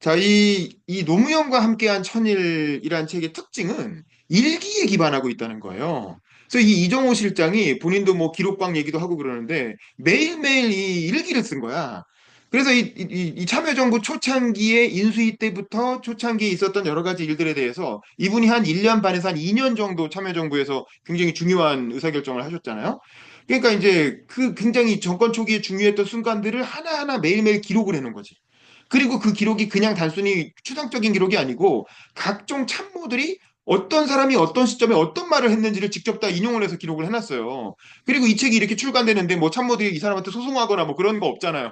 자, 이 노무현과 함께한 천일이란 책의 특징은 일기에 기반하고 있다는 거예요. 그래서 이 이정호 실장이 본인도 뭐 기록방 얘기도 하고 그러는데 매일매일 이 일기를 쓴 거야. 그래서 이 참여정부 초창기에 인수위 때부터 초창기에 있었던 여러 가지 일들에 대해서 이분이 한 1년 반에서 한 2년 정도 참여정부에서 굉장히 중요한 의사결정을 하셨잖아요. 그러니까 이제 그 굉장히 정권 초기에 중요했던 순간들을 하나하나 매일매일 기록을 해놓은 거지. 그리고 그 기록이 그냥 단순히 추상적인 기록이 아니고 각종 참모들이 어떤 사람이 어떤 시점에 어떤 말을 했는지를 직접 다 인용을 해서 기록을 해놨어요. 그리고 이 책이 이렇게 출간되는데 뭐 참모들이 이 사람한테 소송하거나 뭐 그런 거 없잖아요.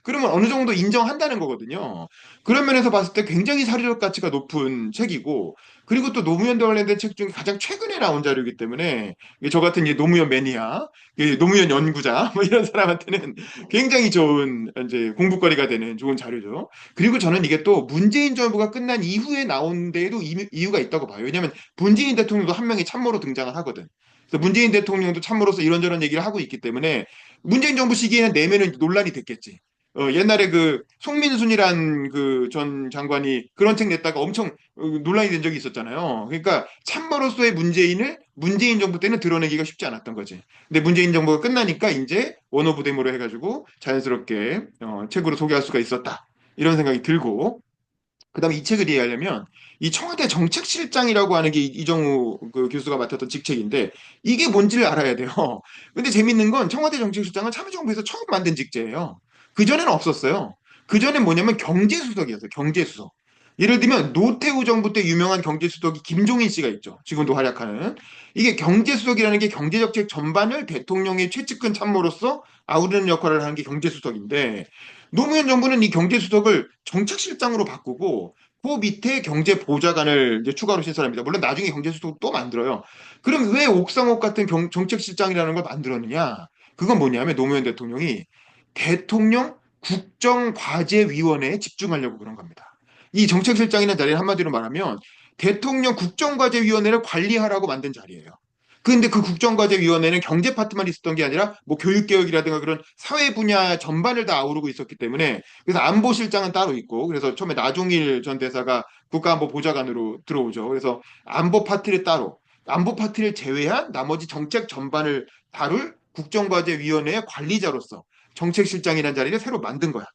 그러면 어느 정도 인정한다는 거거든요. 그런 면에서 봤을 때 굉장히 사료적 가치가 높은 책이고, 그리고 또 노무현과 관련된 책 중에 가장 최근에 나온 자료이기 때문에 저 같은 이제 노무현 매니아, 노무현 연구자 뭐 이런 사람한테는 굉장히 좋은 이제 공부거리가 되는 좋은 자료죠. 그리고 저는 이게 또 문재인 정부가 끝난 이후에 나온 데에도 이유가 있다고 봐요. 왜냐하면 문재인 대통령도 한 명의 참모로 등장을 하거든. 그래서 문재인 대통령도 참모로서 이런저런 얘기를 하고 있기 때문에 문재인 정부 시기에는 내면은 논란이 됐겠지. 옛날에 그 송민순이란 그 전 장관이 그런 책 냈다가 엄청 논란이 된 적이 있었잖아요. 그러니까 참모로서의 문재인을 문재인 정부 때는 드러내기가 쉽지 않았던 거지. 근데 문재인 정부가 끝나니까 이제 원오브데모로 해가지고 자연스럽게 책으로 소개할 수가 있었다. 이런 생각이 들고, 그다음에 이 책을 이해하려면 이 청와대 정책실장이라고 하는 게 이정우 그 교수가 맡았던 직책인데 이게 뭔지를 알아야 돼요. 근데 재밌는 건 청와대 정책실장은 참여정부에서 처음 만든 직제예요. 그전에는 없었어요. 그전엔 뭐냐면 경제수석이었어요. 경제수석. 예를 들면 노태우 정부 때 유명한 경제수석이 김종인 씨가 있죠. 지금도 활약하는. 이게 경제수석이라는 게 경제정책 전반을 대통령의 최측근 참모로서 아우르는 역할을 하는 게 경제수석인데, 노무현 정부는 이 경제수석을 정책실장으로 바꾸고 그 밑에 경제보좌관을 이제 추가로 신설합니다. 물론 나중에 경제수석 또 만들어요. 그럼 왜 옥상옥 같은 정책실장이라는 걸 만들었느냐? 그건 뭐냐면 노무현 대통령이 대통령 국정과제위원회에 집중하려고 그런 겁니다. 이 정책실장이라는 자리는 한마디로 말하면 대통령 국정과제위원회를 관리하라고 만든 자리예요. 근데 그 국정과제위원회는 경제 파트만 있었던 게 아니라 뭐 교육개혁이라든가 그런 사회 분야 전반을 다 아우르고 있었기 때문에, 그래서 안보실장은 따로 있고, 그래서 처음에 나종일 전 대사가 국가안보보좌관으로 들어오죠. 그래서 안보 파트를 따로, 안보 파트를 제외한 나머지 정책 전반을 다룰 국정과제위원회의 관리자로서 정책실장이라는 자리를 새로 만든 거야.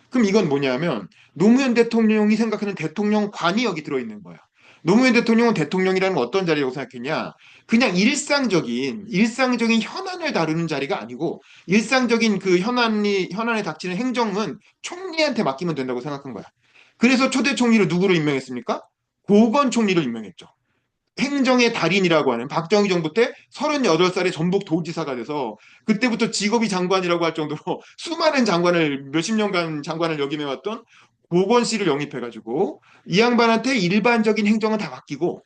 그럼 이건 뭐냐면 노무현 대통령이 생각하는 대통령관이 여기 들어있는 거야. 노무현 대통령은 대통령이라는 건 어떤 자리라고 생각했냐? 그냥 일상적인 현안을 다루는 자리가 아니고 일상적인 그 현안에 닥치는 행정은 총리한테 맡기면 된다고 생각한 거야. 그래서 초대 총리를 누구로 임명했습니까? 고건 총리를 임명했죠. 행정의 달인이라고 하는 박정희 정부 때 38살에 전북 도지사가 돼서 그때부터 직업이 장관이라고 할 정도로 수많은 장관을 몇십 년간 장관을 역임해왔던 고건 씨를 영입해가지고 이 양반한테 일반적인 행정은 다 맡기고,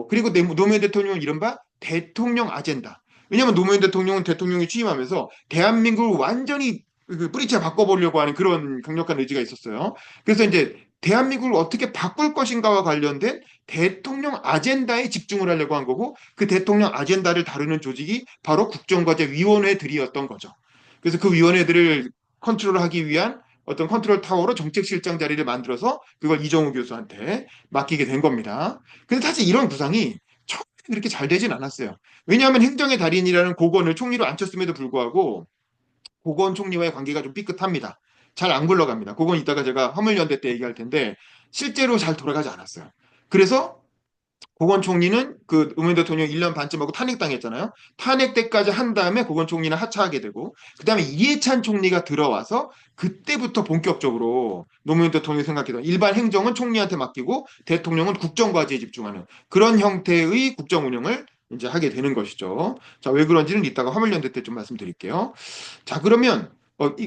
그리고 노무현 대통령은 이른바 대통령 아젠다. 왜냐하면 노무현 대통령은 대통령이 취임하면서 대한민국을 완전히 그 뿌리째 바꿔보려고 하는 그런 강력한 의지가 있었어요. 그래서 이제 대한민국을 어떻게 바꿀 것인가와 관련된 대통령 아젠다에 집중을 하려고 한 거고, 그 대통령 아젠다를 다루는 조직이 바로 국정과제위원회들이었던 거죠. 그래서 그 위원회들을 컨트롤하기 위한 어떤 컨트롤 타워로 정책실장 자리를 만들어서 그걸 이정우 교수한테 맡기게 된 겁니다. 근데 사실 이런 구상이 처음에 그렇게 잘 되진 않았어요. 왜냐하면 행정의 달인이라는 고건을 총리로 앉혔음에도 불구하고 고건 총리와의 관계가 좀 삐끗합니다. 잘 안 굴러갑니다. 그건 이따가 제가 화물연대 때 얘기할 텐데 실제로 잘 돌아가지 않았어요. 그래서 고건 총리는 그 노무현 대통령 1년 반쯤 하고 탄핵당했잖아요. 탄핵 때까지 한 다음에 고건 총리는 하차하게 되고, 그 다음에 이해찬 총리가 들어와서 그때부터 본격적으로 노무현 대통령이 생각했던 일반 행정은 총리한테 맡기고 대통령은 국정과제에 집중하는 그런 형태의 국정 운영을 이제 하게 되는 것이죠. 자, 왜 그런지는 이따가 화물연대 때 좀 말씀드릴게요. 자, 그러면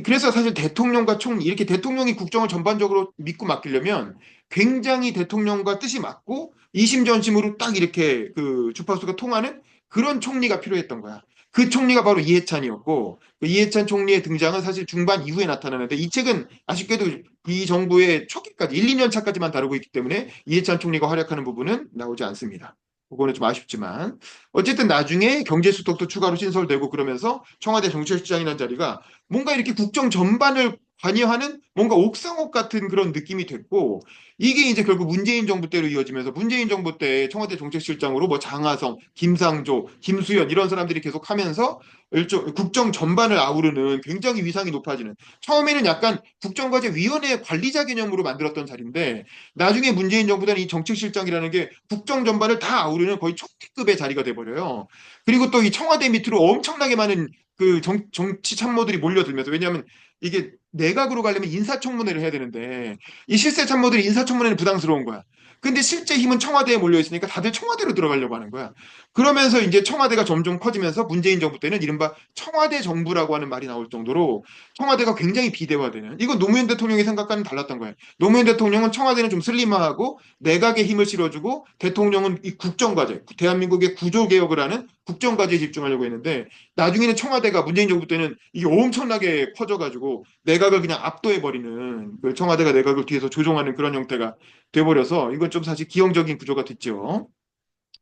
그래서 사실 대통령과 총리 이렇게 대통령이 국정을 전반적으로 믿고 맡기려면 굉장히 대통령과 뜻이 맞고 이심전심으로 딱 이렇게 그 주파수가 통하는 그런 총리가 필요했던 거야. 그 총리가 바로 이해찬이었고, 그 이해찬 총리의 등장은 사실 중반 이후에 나타나는데 이 책은 아쉽게도 이 정부의 초기까지 1, 2년 차까지만 다루고 있기 때문에 이해찬 총리가 활약하는 부분은 나오지 않습니다. 그거는 좀 아쉽지만 어쨌든 나중에 경제수석도 추가로 신설되고 그러면서 청와대 정책실장이라는 자리가 뭔가 이렇게 국정 전반을 관여하는 뭔가 옥상옥 같은 그런 느낌이 됐고, 이게 이제 결국 문재인 정부 때로 이어지면서 문재인 정부 때 청와대 정책실장으로 뭐 장하성, 김상조, 김수현 이런 사람들이 계속 하면서 일종 국정 전반을 아우르는 굉장히 위상이 높아지는, 처음에는 약간 국정과제위원회 관리자 개념으로 만들었던 자리인데 나중에 문재인 정부 때는 이 정책실장이라는 게 국정 전반을 다 아우르는 거의 총리급의 자리가 돼버려요. 그리고 또 이 청와대 밑으로 엄청나게 많은 그 정치 참모들이 몰려들면서, 왜냐하면 이게 내각으로 가려면 인사청문회를 해야 되는데 이 실세 참모들이 인사청문회는 부담스러운 거야. 근데 실제 힘은 청와대에 몰려 있으니까 다들 청와대로 들어가려고 하는 거야. 그러면서 이제 청와대가 점점 커지면서 문재인 정부 때는 이른바 청와대 정부라고 하는 말이 나올 정도로 청와대가 굉장히 비대화되는, 이건 노무현 대통령의 생각과는 달랐던 거예요. 노무현 대통령은 청와대는 좀 슬림화하고 내각에 힘을 실어주고 대통령은 이 국정과제, 대한민국의 구조개혁을 하는 국정과제에 집중하려고 했는데 나중에는 청와대가 문재인 정부 때는 이게 엄청나게 커져가지고 내각을 그냥 압도해버리는, 그 청와대가 내각을 뒤에서 조종하는 그런 형태가 돼버려서 이건 좀 사실 기형적인 구조가 됐죠.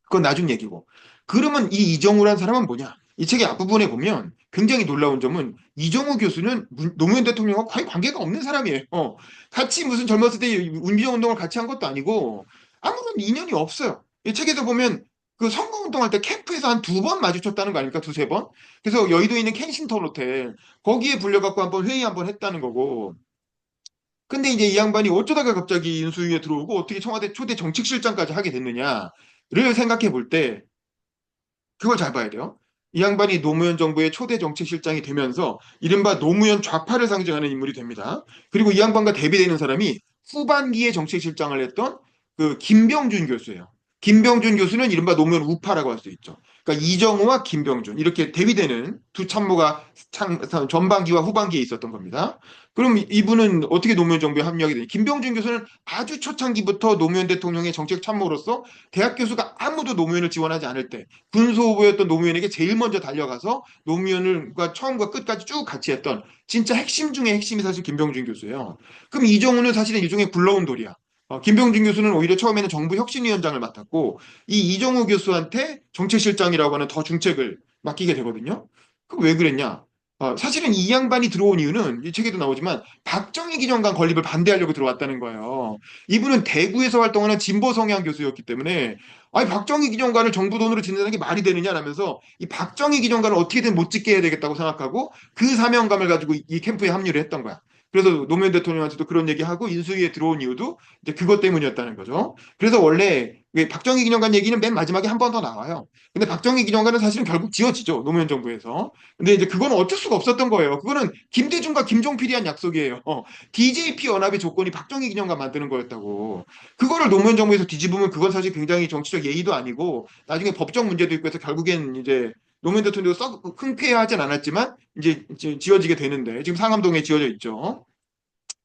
그건 나중 얘기고. 그러면 이 이정우란 사람은 뭐냐? 이 책의 앞부분에 보면 굉장히 놀라운 점은 이정우 교수는 노무현 대통령과 거의 관계가 없는 사람이에요. 같이 무슨 젊었을 때 운비정 운동을 같이 한 것도 아니고 아무런 인연이 없어요. 이 책에서 보면 그 선거운동할 때 캠프에서 한 두 번 마주쳤다는 거 아닙니까? 두세 번? 그래서 여의도에 있는 켄싱턴 호텔 거기에 불려갖고 한번 회의 한번 했다는 거고. 근데 이제 이 양반이 어쩌다가 갑자기 인수위에 들어오고 어떻게 청와대 초대 정책실장까지 하게 됐느냐를 생각해 볼 때 그걸 잘 봐야 돼요. 이 양반이 노무현 정부의 초대 정책실장이 되면서 이른바 노무현 좌파를 상징하는 인물이 됩니다. 그리고 이 양반과 대비되는 사람이 후반기에 정책실장을 했던 그 김병준 교수예요. 김병준 교수는 이른바 노무현 우파라고 할 수 있죠. 그러니까 이정우와 김병준 이렇게 대비되는 두 참모가 전반기와 후반기에 있었던 겁니다. 그럼 이분은 어떻게 노무현 정부에 합류하게 되냐? 김병준 교수는 아주 초창기부터 노무현 대통령의 정책 참모로서 대학 교수가 아무도 노무현을 지원하지 않을 때 군수 후보였던 노무현에게 제일 먼저 달려가서 노무현과 처음과 끝까지 쭉 같이 했던 진짜 핵심 중에 핵심이 사실 김병준 교수예요. 그럼 이정우는 사실은 일종의 굴러온 돌이야. 김병준 교수는 오히려 처음에는 정부 혁신위원장을 맡았고 이 이정우 교수한테 정책실장이라고 하는 더 중책을 맡기게 되거든요. 그럼 왜 그랬냐? 사실은 이 양반이 들어온 이유는 이 책에도 나오지만 박정희 기념관 건립을 반대하려고 들어왔다는 거예요. 이분은 대구에서 활동하는 진보 성향 교수였기 때문에 아니 박정희 기념관을 정부 돈으로 짓는다는 게 말이 되느냐라면서 이 박정희 기념관을 어떻게든 못 짓게 해야 되겠다고 생각하고 그 사명감을 가지고 이 캠프에 합류를 했던 거야. 그래서 노무현 대통령한테도 그런 얘기하고 인수위에 들어온 이유도 이제 그것 때문이었다는 거죠. 그래서 원래 박정희 기념관 얘기는 맨 마지막에 한 번 더 나와요. 근데 박정희 기념관은 사실은 결국 지어지죠. 노무현 정부에서. 근데 이제 그거는 어쩔 수가 없었던 거예요. 그거는 김대중과 김종필이 한 약속이에요. DJP 연합의 조건이 박정희 기념관 만드는 거였다고. 그거를 노무현 정부에서 뒤집으면 그건 사실 굉장히 정치적 예의도 아니고 나중에 법적 문제도 있고 해서 결국엔 이제 노무현 대통령도 썩 흔쾌하진 않았지만 이제 지어지게 되는데 지금 상암동에 지어져 있죠.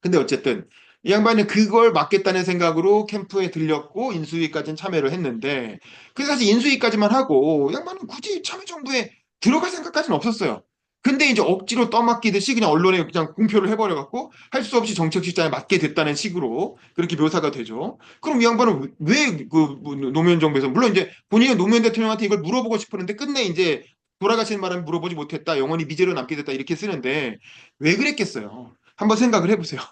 근데 어쨌든 이 양반은 그걸 막겠다는 생각으로 캠프에 들렸고 인수위까지는 참여를 했는데 그 사실 인수위까지만 하고 이 양반은 굳이 참여정부에 들어갈 생각까지는 없었어요. 근데 이제 억지로 떠맡기듯이 그냥 언론에 그냥 공표를 해버려갖고 할 수 없이 정책실장에 맡게 됐다는 식으로 그렇게 묘사가 되죠. 그럼 이 양반은 왜 그 노무현 정부에서, 물론 이제 본인은 노무현 대통령한테 이걸 물어보고 싶었는데 끝내 이제 돌아가시는 바람에 물어보지 못했다, 영원히 미제로 남게 됐다 이렇게 쓰는데 왜 그랬겠어요? 한번 생각을 해보세요.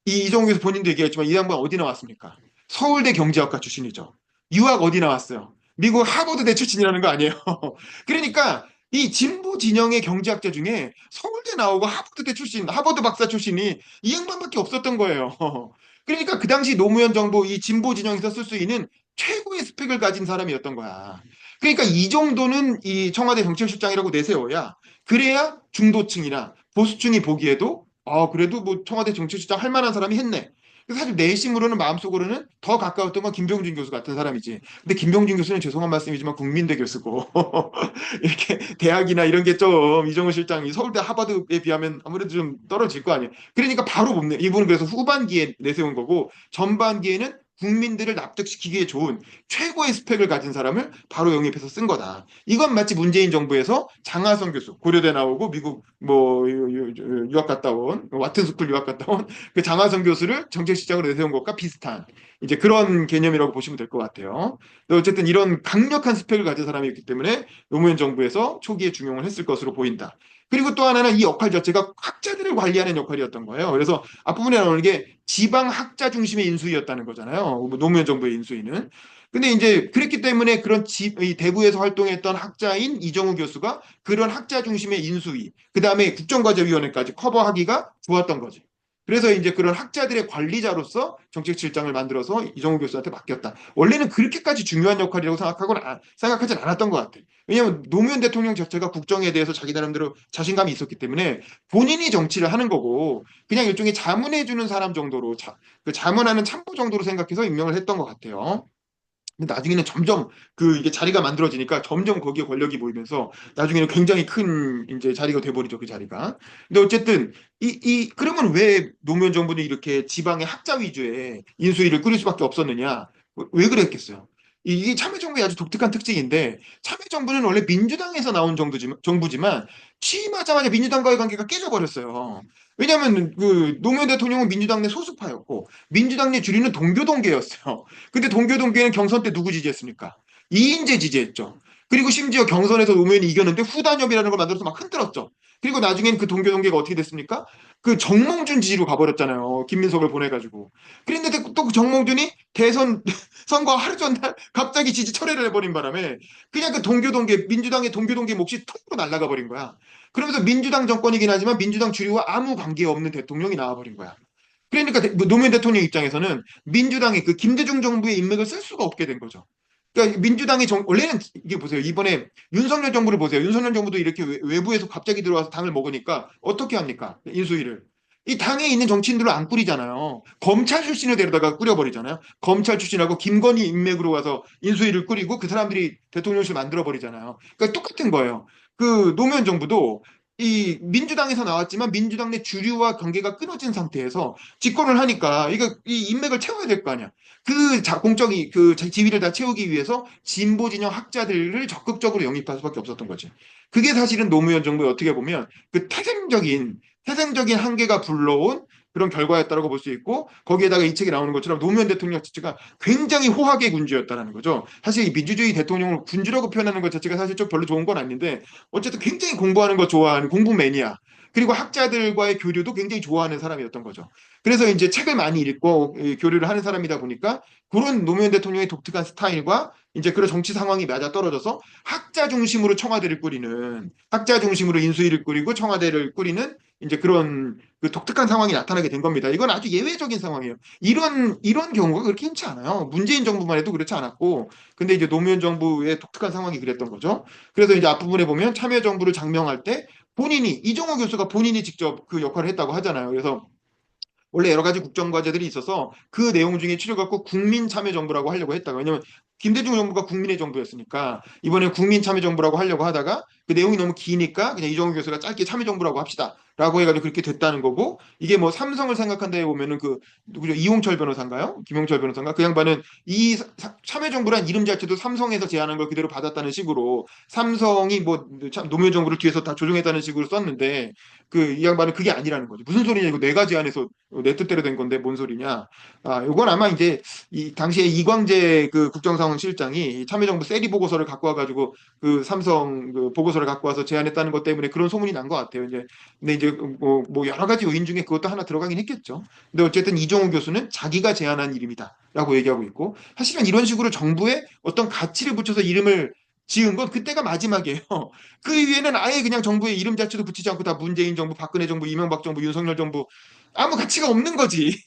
이 이종규 본인도 얘기했지만 이 양반 어디 나왔습니까? 서울대 경제학과 출신이죠. 유학 어디 나왔어요? 미국 하버드대 출신이라는 거 아니에요? 그러니까 이 진보 진영의 경제학자 중에 서울대 나오고 하버드대 출신, 하버드 박사 출신이 이 양반밖에 없었던 거예요. 그러니까 그 당시 노무현 정부 이 진보 진영에서 쓸 수 있는 최고의 스펙을 가진 사람이었던 거야. 그러니까 이 정도는 이 청와대 정책실장이라고 내세워야, 그래야 중도층이나 보수층이 보기에도 그래도 뭐 청와대 정책실장 할 만한 사람이 했네. 그래서 사실 내심으로는 마음속으로는 더 가까웠던 건 김병준 교수 같은 사람이지. 근데 김병준 교수는 죄송한 말씀이지만 국민대 교수고 이렇게 대학이나 이런 게 좀 이정우 실장이 서울대 하버드에 비하면 아무래도 좀 떨어질 거 아니에요. 그러니까 바로 뽑네. 이분은 그래서 후반기에 내세운 거고 전반기에는 국민들을 납득시키기에 좋은 최고의 스펙을 가진 사람을 바로 영입해서 쓴 거다. 이건 마치 문재인 정부에서 장하성 교수, 고려대 나오고 미국 뭐 유학 갔다 온, 와튼스쿨 유학 갔다 온 그 장하성 교수를 정책실장으로 내세운 것과 비슷한 이제 그런 개념이라고 보시면 될 것 같아요. 어쨌든 이런 강력한 스펙을 가진 사람이었기 때문에 노무현 정부에서 초기에 중용을 했을 것으로 보인다. 그리고 또 하나는 이 역할 자체가 학자들을 관리하는 역할이었던 거예요. 그래서 앞부분에 나오는 게 지방 학자 중심의 인수위였다는 거잖아요. 뭐 노무현 정부의 인수위는. 근데 이제 그랬기 때문에 그런 이 대구에서 활동했던 학자인 이정우 교수가 그런 학자 중심의 인수위, 그 다음에 국정과제위원회까지 커버하기가 좋았던 거지. 그래서 이제 그런 학자들의 관리자로서 정책실장을 만들어서 이정우 교수한테 맡겼다. 원래는 그렇게까지 중요한 역할이라고 생각하진 않았던 것 같아. 왜냐하면 노무현 대통령 자체가 국정에 대해서 자기 나름대로 자신감이 있었기 때문에 본인이 정치를 하는 거고 그냥 일종의 자문해주는 사람 정도로 그 자문하는 참모 정도로 생각해서 임명을 했던 것 같아요. 근데 나중에는 점점 이게 자리가 만들어지니까 점점 거기에 권력이 모이면서 나중에는 굉장히 큰 이제 자리가 돼버리죠, 그 자리가. 근데 어쨌든 그러면 왜 노무현 정부는 이렇게 지방의 학자 위주의 인수위를 꾸릴 수밖에 없었느냐? 왜 그랬겠어요? 이게 참여정부의 아주 독특한 특징인데 참여정부는 원래 민주당에서 나온 정부지만 취임하자마자 민주당과의 관계가 깨져버렸어요. 왜냐하면 그 노무현 대통령은 민주당 내 소수파였고 민주당 내 주류는 동교동계였어요. 근데 동교동계는 경선 때 누구 지지했습니까? 이인재 지지했죠. 그리고 심지어 경선에서 노무현이 이겼는데 후단협이라는 걸 만들어서 막 흔들었죠. 그리고 나중엔 그 동교동계가 어떻게 됐습니까? 그 정몽준 지지로 가버렸잖아요. 김민석을 보내가지고. 그런데 또 그 정몽준이 대선 선거 하루 전날 갑자기 지지 철회를 해버린 바람에 그냥 그 동교동계, 민주당의 동교동계 몫이 턱으로 날아가 버린 거야. 그러면서 민주당 정권이긴 하지만 민주당 주류와 아무 관계없는 대통령이 나와버린 거야. 그러니까 노무현 대통령 입장에서는 민주당이 그 김대중 정부의 인맥을 쓸 수가 없게 된 거죠. 그러니까 민주당이 원래는 이게 보세요. 이번에 윤석열 정부를 보세요. 윤석열 정부도 이렇게 외부에서 갑자기 들어와서 당을 먹으니까 어떻게 합니까? 인수위를. 이 당에 있는 정치인들을 안 꾸리잖아요. 검찰 출신을 데려다가 꾸려버리잖아요. 검찰 출신하고 김건희 인맥으로 와서 인수위를 꾸리고 그 사람들이 대통령실 만들어버리잖아요. 그러니까 똑같은 거예요. 그 노무현 정부도 이 민주당에서 나왔지만 민주당 내 주류와 관계가 끊어진 상태에서 집권을 하니까 이거 이 인맥을 채워야 될 거 아니야. 공적이 지위를 다 채우기 위해서 진보 진영 학자들을 적극적으로 영입할 수밖에 없었던 거지. 그게 사실은 노무현 정부의 어떻게 보면 그 태생적인 한계가 불러온 그런 결과였다고 볼 수 있고 거기에다가 이 책에 나오는 것처럼 노무현 대통령 자체가 굉장히 호학의 군주였다는 거죠. 사실 이 민주주의 대통령을 군주라고 표현하는 것 자체가 사실 좀 별로 좋은 건 아닌데 어쨌든 굉장히 공부하는 거 좋아하는 공부 매니아 그리고 학자들과의 교류도 굉장히 좋아하는 사람이었던 거죠. 그래서 이제 책을 많이 읽고 교류를 하는 사람이다 보니까 그런 노무현 대통령의 독특한 스타일과 이제 그런 정치 상황이 맞아 떨어져서 학자 중심으로 청와대를 꾸리는 학자 중심으로 인수위를 꾸리고 청와대를 꾸리는 이제 그런 그 독특한 상황이 나타나게 된 겁니다. 이건 아주 예외적인 상황이에요. 이런 경우가 그렇게 흔치 않아요. 문재인 정부만 해도 그렇지 않았고, 근데 이제 노무현 정부의 독특한 상황이 그랬던 거죠. 그래서 이제 앞부분에 보면 참여정부를 장명할 때 이정호 교수가 본인이 직접 그 역할을 했다고 하잖아요. 그래서 원래 여러 가지 국정과제들이 있어서 그 내용 중에 추려갖고 국민참여정부라고 하려고 했다가 왜냐면 김대중 정부가 국민의 정부였으니까 이번에 국민참여정부라고 하려고 하다가 그 내용이 너무 기니까 그냥 이정우 교수가 짧게 참여정부라고 합시다. 라고 해가지고 그렇게 됐다는 거고 이게 뭐 삼성을 생각한다 해보면은 그 누구죠? 이홍철 변호사인가요? 김홍철 변호사인가? 그 양반은 이 참여정부란 이름 자체도 삼성에서 제안한 걸 그대로 받았다는 식으로 삼성이 뭐 노무현 정부를 뒤에서 다 조종했다는 식으로 썼는데 그 이 양반은 그게 아니라는 거죠. 무슨 소리냐 이거 내가 제안해서 내 뜻대로 된 건데 뭔 소리냐. 아, 이건 아마 이제 이 당시에 이광재 그 국정상황실장이 참여정부 세리 보고서를 갖고 와가지고 그 삼성 그 보고서를 갖고 와서 제안했다는 것 때문에 그런 소문이 난 것 같아요. 이제 근데 이제 뭐 여러 가지 요인 중에 그것도 하나 들어가긴 했겠죠. 근데 어쨌든 이종우 교수는 자기가 제안한 이름이다라고 얘기하고 있고 사실은 이런 식으로 정부에 어떤 가치를 붙여서 이름을 지은 건 그때가 마지막이에요. 그 이후에는 아예 그냥 정부의 이름 자체도 붙이지 않고 다 문재인 정부, 박근혜 정부, 이명박 정부, 윤석열 정부 아무 가치가 없는 거지.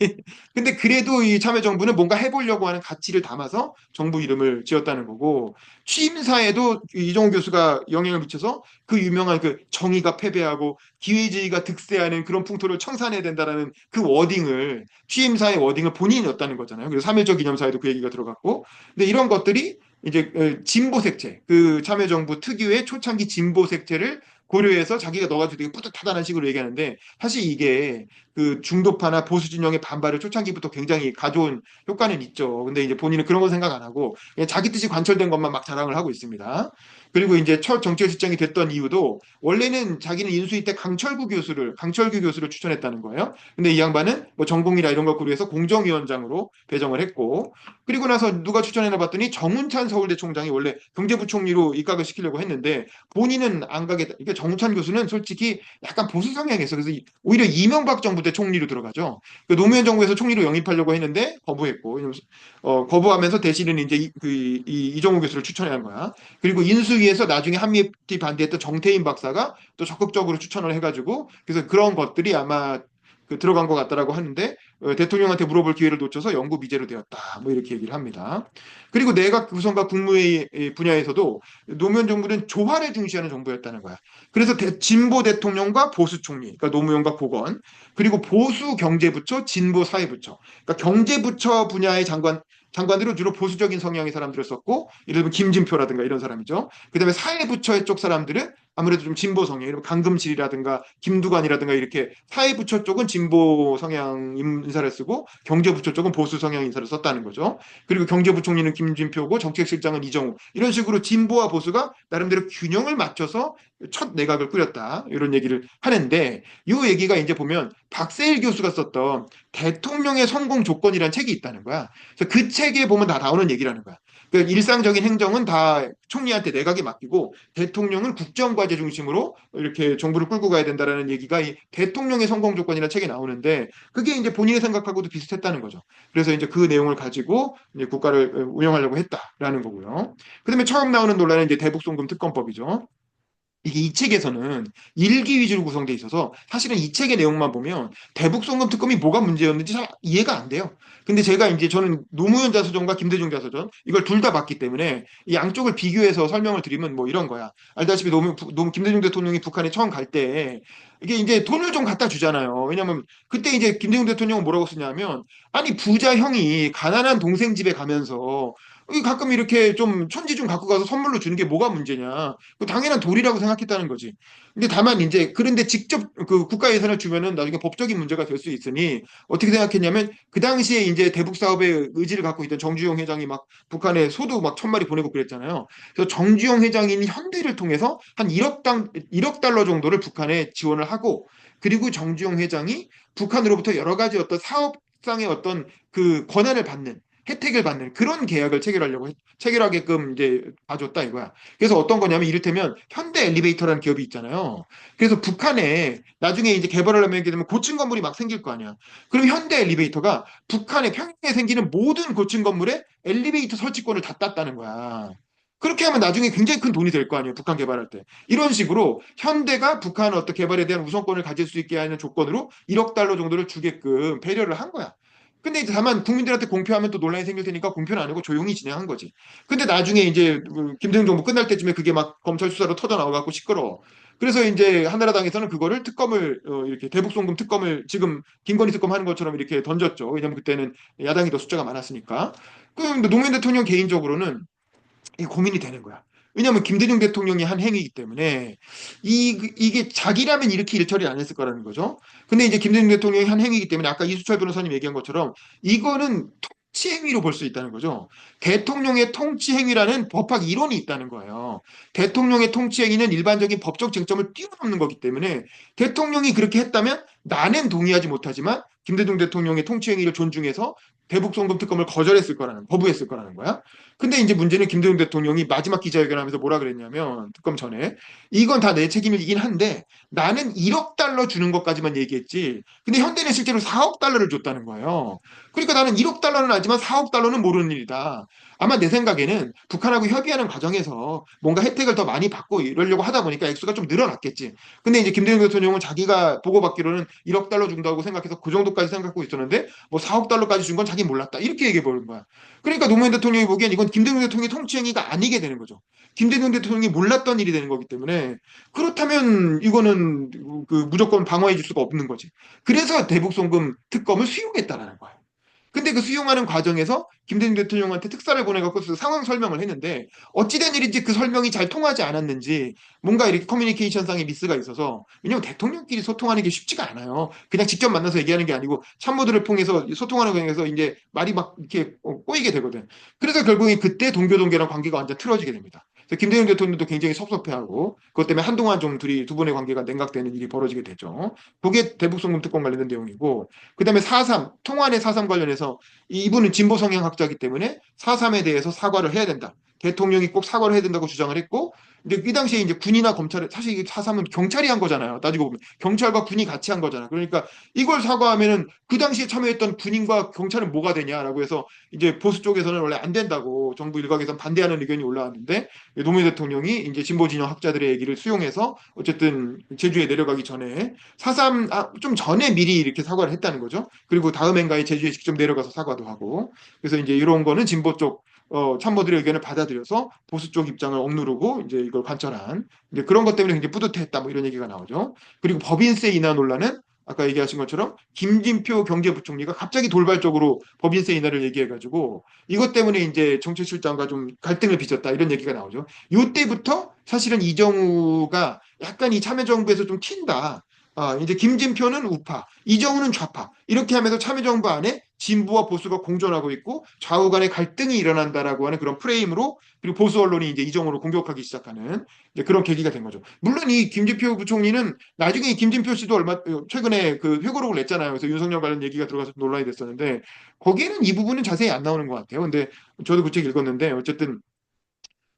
근데 그래도 이 참여정부는 뭔가 해보려고 하는 가치를 담아서 정부 이름을 지었다는 거고 취임사에도 이종호 교수가 영향을 미쳐서 그 유명한 그 정의가 패배하고 기회주의가 득세하는 그런 풍토를 청산해야 된다라는 그 워딩을 취임사의 워딩을 본인이 넣었다는 거잖아요. 그래서 3.1절 기념사에도 그 얘기가 들어갔고 근데 이런 것들이 이제 진보 색채 그 참여정부 특유의 초창기 진보 색채를 고려해서 자기가 넣어가지고 되게 뿌듯하다는 식으로 얘기하는데 사실 이게 그 중도파나 보수 진영의 반발을 초창기부터 굉장히 가져온 효과는 있죠. 근데 이제 본인은 그런 거 생각 안 하고 그냥 자기 뜻이 관철된 것만 막 자랑을 하고 있습니다. 그리고 이제 첫 정치실장이 됐던 이유도 원래는 자기는 인수위 때 강철규 교수를 추천했다는 거예요. 근데 이 양반은 뭐 전공이나 이런 거 고려해서 공정위원장으로 배정을 했고, 그리고 나서 누가 추천해나 봤더니 정운찬 서울대 총장이 원래 경제부총리로 입각을 시키려고 했는데 본인은 안 가겠다. 그러니까 정운찬 교수는 솔직히 약간 보수 성향이 있어. 그래서 오히려 이명박 정부 때 총리로 들어가죠. 그 노무현 정부에서 총리로 영입하려고 했는데 거부했고, 거부하면서 대신은 이제 이정우 교수를 추천한 거야. 그리고 인수위에서 나중에 한미흡기 반대했던 정태인 박사가 또 적극적으로 추천을 해가지고 그래서 그런 것들이 아마 들어간 것 같다라고 하는데 대통령한테 물어볼 기회를 놓쳐서 영구 미제로 되었다. 뭐 이렇게 얘기를 합니다. 그리고 내각 구성과 국무회의 분야에서도 노무현 정부는 조화를 중시하는 정부였다는 거야. 그래서 진보 대통령과 보수 총리, 그러니까 노무현과 고건, 그리고 보수 경제부처, 진보 사회부처, 그러니까 경제부처 분야의 장관들은 주로 보수적인 성향의 사람들을 썼고, 예를 들면 김진표라든가 이런 사람이죠. 그다음에 사회부처의 쪽 사람들은 아무래도 좀 진보 성향, 강금실이라든가 김두관이라든가 이렇게 사회부처 쪽은 진보 성향 인사를 쓰고 경제부처 쪽은 보수 성향 인사를 썼다는 거죠. 그리고 경제부총리는 김진표고 정책실장은 이정우. 이런 식으로 진보와 보수가 나름대로 균형을 맞춰서 첫 내각을 꾸렸다. 이런 얘기를 하는데 이 얘기가 이제 보면 박세일 교수가 썼던 대통령의 성공 조건이라는 책이 있다는 거야. 그래서 그 책에 보면 다 나오는 얘기라는 거야. 그 일상적인 행정은 다 총리한테 내각에 맡기고 대통령은 국정과제 중심으로 이렇게 정부를 끌고 가야 된다라는 얘기가 이 대통령의 성공 조건이라는 책에 나오는데 그게 이제 본인의 생각하고도 비슷했다는 거죠. 그래서 이제 그 내용을 가지고 이제 국가를 운영하려고 했다라는 거고요. 그다음에 처음 나오는 논란은 이제 대북송금 특검법이죠. 이게 이 책에서는 일기 위주로 구성돼 있어서 사실은 이 책의 내용만 보면 대북 송금 특검이 뭐가 문제였는지 잘 이해가 안 돼요. 근데 제가 이제 저는 노무현 자서전과 김대중 자서전 이걸 둘 다 봤기 때문에 이 양쪽을 비교해서 설명을 드리면 뭐 이런 거야. 알다시피 김대중 대통령이 북한에 처음 갈 때 이게 이제 돈을 좀 갖다 주잖아요. 왜냐면 그때 이제 김대중 대통령은 뭐라고 쓰냐면 아니 부자 형이 가난한 동생 집에 가면서 가끔 이렇게 좀 천지 좀 갖고 가서 선물로 주는 게 뭐가 문제냐. 당연한 도리라고 생각했다는 거지. 근데 다만 이제 그런데 직접 그 국가 예산을 주면은 나중에 법적인 문제가 될 수 있으니 어떻게 생각했냐면 그 당시에 이제 대북 사업의 의지를 갖고 있던 정주영 회장이 막 북한에 소도 막 1,000마리 보내고 그랬잖아요. 그래서 정주영 회장인 현대를 통해서 한 1억 달러 정도를 북한에 지원을 하고 그리고 정주영 회장이 북한으로부터 여러 가지 어떤 사업상의 어떤 그 권한을 받는 혜택을 받는 그런 계약을 체결하게끔 이제 봐줬다 이거야. 그래서 어떤 거냐면 이를테면 현대 엘리베이터라는 기업이 있잖아요. 그래서 북한에 나중에 이제 개발을 하게 되면 고층 건물이 막 생길 거 아니야. 그럼 현대 엘리베이터가 북한의 평양에 생기는 모든 고층 건물에 엘리베이터 설치권을 다 땄다는 거야. 그렇게 하면 나중에 굉장히 큰 돈이 될 거 아니에요. 북한 개발할 때. 이런 식으로 현대가 북한 어떤 개발에 대한 우선권을 가질 수 있게 하는 조건으로 1억 달러 정도를 주게끔 배려를 한 거야. 근데 이제 다만 국민들한테 공표하면 또 논란이 생길 테니까 공표는 안 하고 조용히 진행한 거지. 근데 나중에 이제 김대중 정부 끝날 때쯤에 그게 막 검찰 수사로 터져 나와갖고 시끄러워. 그래서 이제 한나라당에서는 그거를 특검을 이렇게 대북송금 특검을 지금 김건희 특검 하는 것처럼 이렇게 던졌죠. 왜냐면 그때는 야당이 더 숫자가 많았으니까. 그럼 노무현 대통령 개인적으로는 이 고민이 되는 거야. 왜냐하면 김대중 대통령이 한 행위이기 때문에 이게 자기라면 이렇게 일처리 안 했을 거라는 거죠. 근데 이제 김대중 대통령이 한 행위이기 때문에 아까 이수철 변호사님 얘기한 것처럼 이거는 통치 행위로 볼 수 있다는 거죠. 대통령의 통치 행위라는 법학 이론이 있다는 거예요. 대통령의 통치 행위는 일반적인 법적 쟁점을 뛰어넘는 거기 때문에 대통령이 그렇게 했다면 나는 동의하지 못하지만 김대중 대통령의 통치 행위를 존중해서 대북 송금 특검을 거부했을 거라는 거야. 근데 이제 문제는 김대중 대통령이 마지막 기자회견하면서 뭐라 그랬냐면 특검 전에 이건 다 내 책임이긴 한데 나는 1억 달러 주는 것까지만 얘기했지. 근데 현대는 실제로 4억 달러를 줬다는 거예요. 그러니까 나는 1억 달러는 알지만 4억 달러는 모르는 일이다. 아마 내 생각에는 북한하고 협의하는 과정에서 뭔가 혜택을 더 많이 받고 이러려고 하다 보니까 액수가 좀 늘어났겠지. 근데 이제 김대중 대통령은 자기가 보고받기로는 1억 달러 준다고 생각해서 그 정도까지 생각하고 있었는데 뭐 4억 달러까지 준 건 자기 몰랐다. 이렇게 얘기해 버린 거야. 그러니까 노무현 대통령이 보기엔 이건 김대중 대통령의 통치 행위가 아니게 되는 거죠. 김대중 대통령이 몰랐던 일이 되는 거기 때문에 그렇다면 이거는 그 무조건 방어해 줄 수가 없는 거지. 그래서 대북송금 특검을 수용했다라는 거예요. 근데 그 수용하는 과정에서 김대중 대통령한테 특사를 보내갖고 상황 설명을 했는데 어찌된 일인지 그 설명이 잘 통하지 않았는지 뭔가 이렇게 커뮤니케이션상의 미스가 있어서 왜냐면 대통령끼리 소통하는 게 쉽지가 않아요. 그냥 직접 만나서 얘기하는 게 아니고 참모들을 통해서 소통하는 과정에서 이제 말이 막 이렇게 꼬이게 되거든. 그래서 결국에 그때 동교동계랑 관계가 완전 틀어지게 됩니다. 그래서 김대중 대통령도 굉장히 섭섭해하고 그것 때문에 한동안 좀 둘이 두 분의 관계가 냉각되는 일이 벌어지게 되죠. 그게 대북송금 특권 관련된 내용이고 그다음에 4.3 통화의 4.3 관련해서 이분은 진보 성향학자이기 때문에 4.3에 대해서 사과를 해야 된다. 대통령이 꼭 사과를 해야 된다고 주장을 했고 근데 이 당시에 이제 군이나 검찰 사실 이게 4.3은 경찰이 한 거잖아요. 따지고 보면 경찰과 군이 같이 한 거잖아. 그러니까 이걸 사과하면은 그 당시에 참여했던 군인과 경찰은 뭐가 되냐라고 해서 이제 보수 쪽에서는 원래 안 된다고 정부 일각에서 반대하는 의견이 올라왔는데 노무현 대통령이 이제 진보 진영 학자들의 얘기를 수용해서 어쨌든 제주에 내려가기 전에 4.3 좀 전에 미리 이렇게 사과를 했다는 거죠. 그리고 다음 해인가에 제주에 직접 내려가서 사과도 하고 그래서 이제 이런 거는 진보 쪽 참모들의 의견을 받아들여서 보수 쪽 입장을 억누르고 이제 이걸 관철한 이제 그런 것 때문에 굉장히 뿌듯했다 뭐 이런 얘기가 나오죠. 그리고 법인세 인하 논란은 아까 얘기하신 것처럼 김진표 경제부총리가 갑자기 돌발적으로 법인세 인하를 얘기해가지고 이것 때문에 이제 정책실장과 좀 갈등을 빚었다 이런 얘기가 나오죠. 이때부터 사실은 이정우가 약간 이 참여정부에서 좀 튄다. 이제 김진표는 우파, 이정우는 좌파 이렇게 하면서 참여정부 안에 진보와 보수가 공존하고 있고 좌우 간의 갈등이 일어난다라고 하는 그런 프레임으로 그리고 보수 언론이 이제 이정우를 공격하기 시작하는 이제 그런 계기가 된 거죠. 물론 이 김진표 부총리는 나중에 김진표 씨도 얼마 최근에 그 회고록을 냈잖아요. 그래서 윤석열 관련 얘기가 들어가서 논란이 됐었는데 거기에는 이 부분은 자세히 안 나오는 것 같아요. 근데 저도 그 책 읽었는데 어쨌든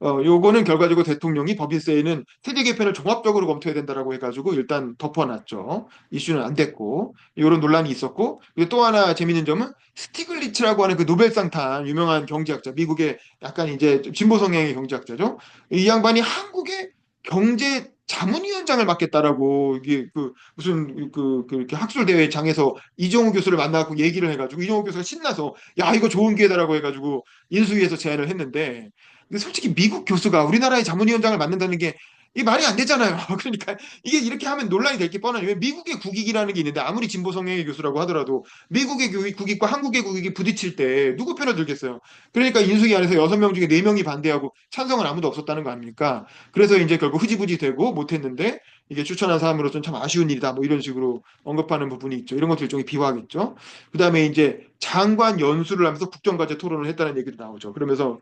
요거는 결과적으로 대통령이 법인세에는 세제 개편을 종합적으로 검토해야 된다라고 해가지고 일단 덮어놨죠. 이슈는 안 됐고 이런 논란이 있었고 그리고 또 하나 재밌는 점은 스티글리츠라고 하는 그 노벨상 탄 유명한 경제학자 미국의 약간 이제 진보 성향의 경제학자죠. 이 양반이 한국의 경제 자문위원장을 맡겠다라고 이게 그 무슨 이렇게 학술 대회장에서 이정우 교수를 만나고 얘기를 해가지고 이정우 교수가 신나서 야 이거 좋은 기회다라고 해가지고 인수위에서 제안을 했는데 근데 솔직히 미국 교수가 우리나라의 자문위원장을 맡는다는 게 이게 말이 안 되잖아요. 그러니까 이게 이렇게 하면 논란이 될 게 뻔하니 왜 미국의 국익이라는 게 있는데 아무리 진보 성향의 교수라고 하더라도 미국의 국익과 한국의 국익이 부딪힐 때 누구 편을 들겠어요. 그러니까 인수위 안에서 6명 중에 4명이 반대하고 찬성은 아무도 없었다는 거 아닙니까? 그래서 이제 결국 흐지부지 되고 못했는데 이게 추천한 사람으로서는 참 아쉬운 일이다. 뭐 이런 식으로 언급하는 부분이 있죠. 이런 것도 일종의 비화겠죠. 그다음에 이제 장관 연수를 하면서 국정과제 토론을 했다는 얘기도 나오죠. 그러면서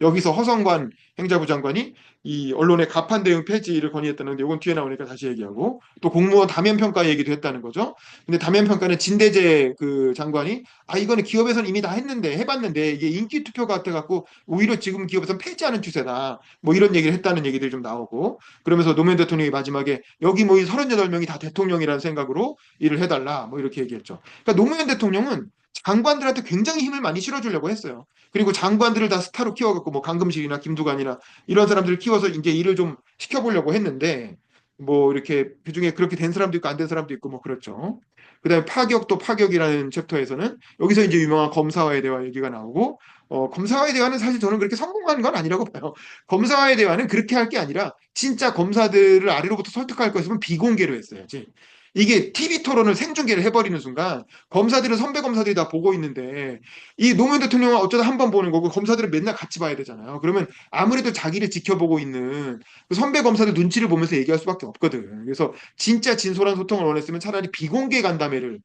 여기서 허성관 행자부 장관이 이 언론의 가판 대응 폐지를 건의했다는데 이건 뒤에 나오니까 다시 얘기하고 또 공무원 다면 평가 얘기도 했다는 거죠. 근데 다면 평가는 진대재 그 장관이 이거는 기업에서는 이미 다 했는데 해봤는데 이게 인기 투표 같아 갖고 오히려 지금 기업에서는 폐지하는 추세다. 뭐 이런 얘기를 했다는 얘기들이 좀 나오고 그러면서 노무현 대통령이 마지막에 여기 모인 38명이 다 대통령이라는 생각으로 일을 해달라 뭐 이렇게 얘기했죠. 그러니까 노무현 대통령은 장관들한테 굉장히 힘을 많이 실어주려고 했어요. 그리고 장관들을 다 스타로 키워갖고 뭐 강금실이나 김두관이나 이런 사람들을 키워서 이제 일을 좀 시켜보려고 했는데 뭐 이렇게 그중에 그렇게 된 사람도 있고 안 된 사람도 있고 뭐 그렇죠. 그다음에 파격도 파격이라는 챕터에서는 여기서 이제 유명한 검사와의 대화 얘기가 나오고 검사와의 대화는 사실 저는 그렇게 성공한 건 아니라고 봐요. 검사와의 대화는 그렇게 할 게 아니라 진짜 검사들을 아래로부터 설득할 거였으면 비공개로 했어야지. 이게 TV 토론을 생중계를 해버리는 순간 검사들은 선배 검사들이 다 보고 있는데 이 노무현 대통령은 어쩌다 한 번 보는 거고 검사들은 맨날 같이 봐야 되잖아요. 그러면 아무래도 자기를 지켜보고 있는 그 선배 검사들 눈치를 보면서 얘기할 수밖에 없거든. 그래서 진짜 진솔한 소통을 원했으면 차라리 비공개 간담회를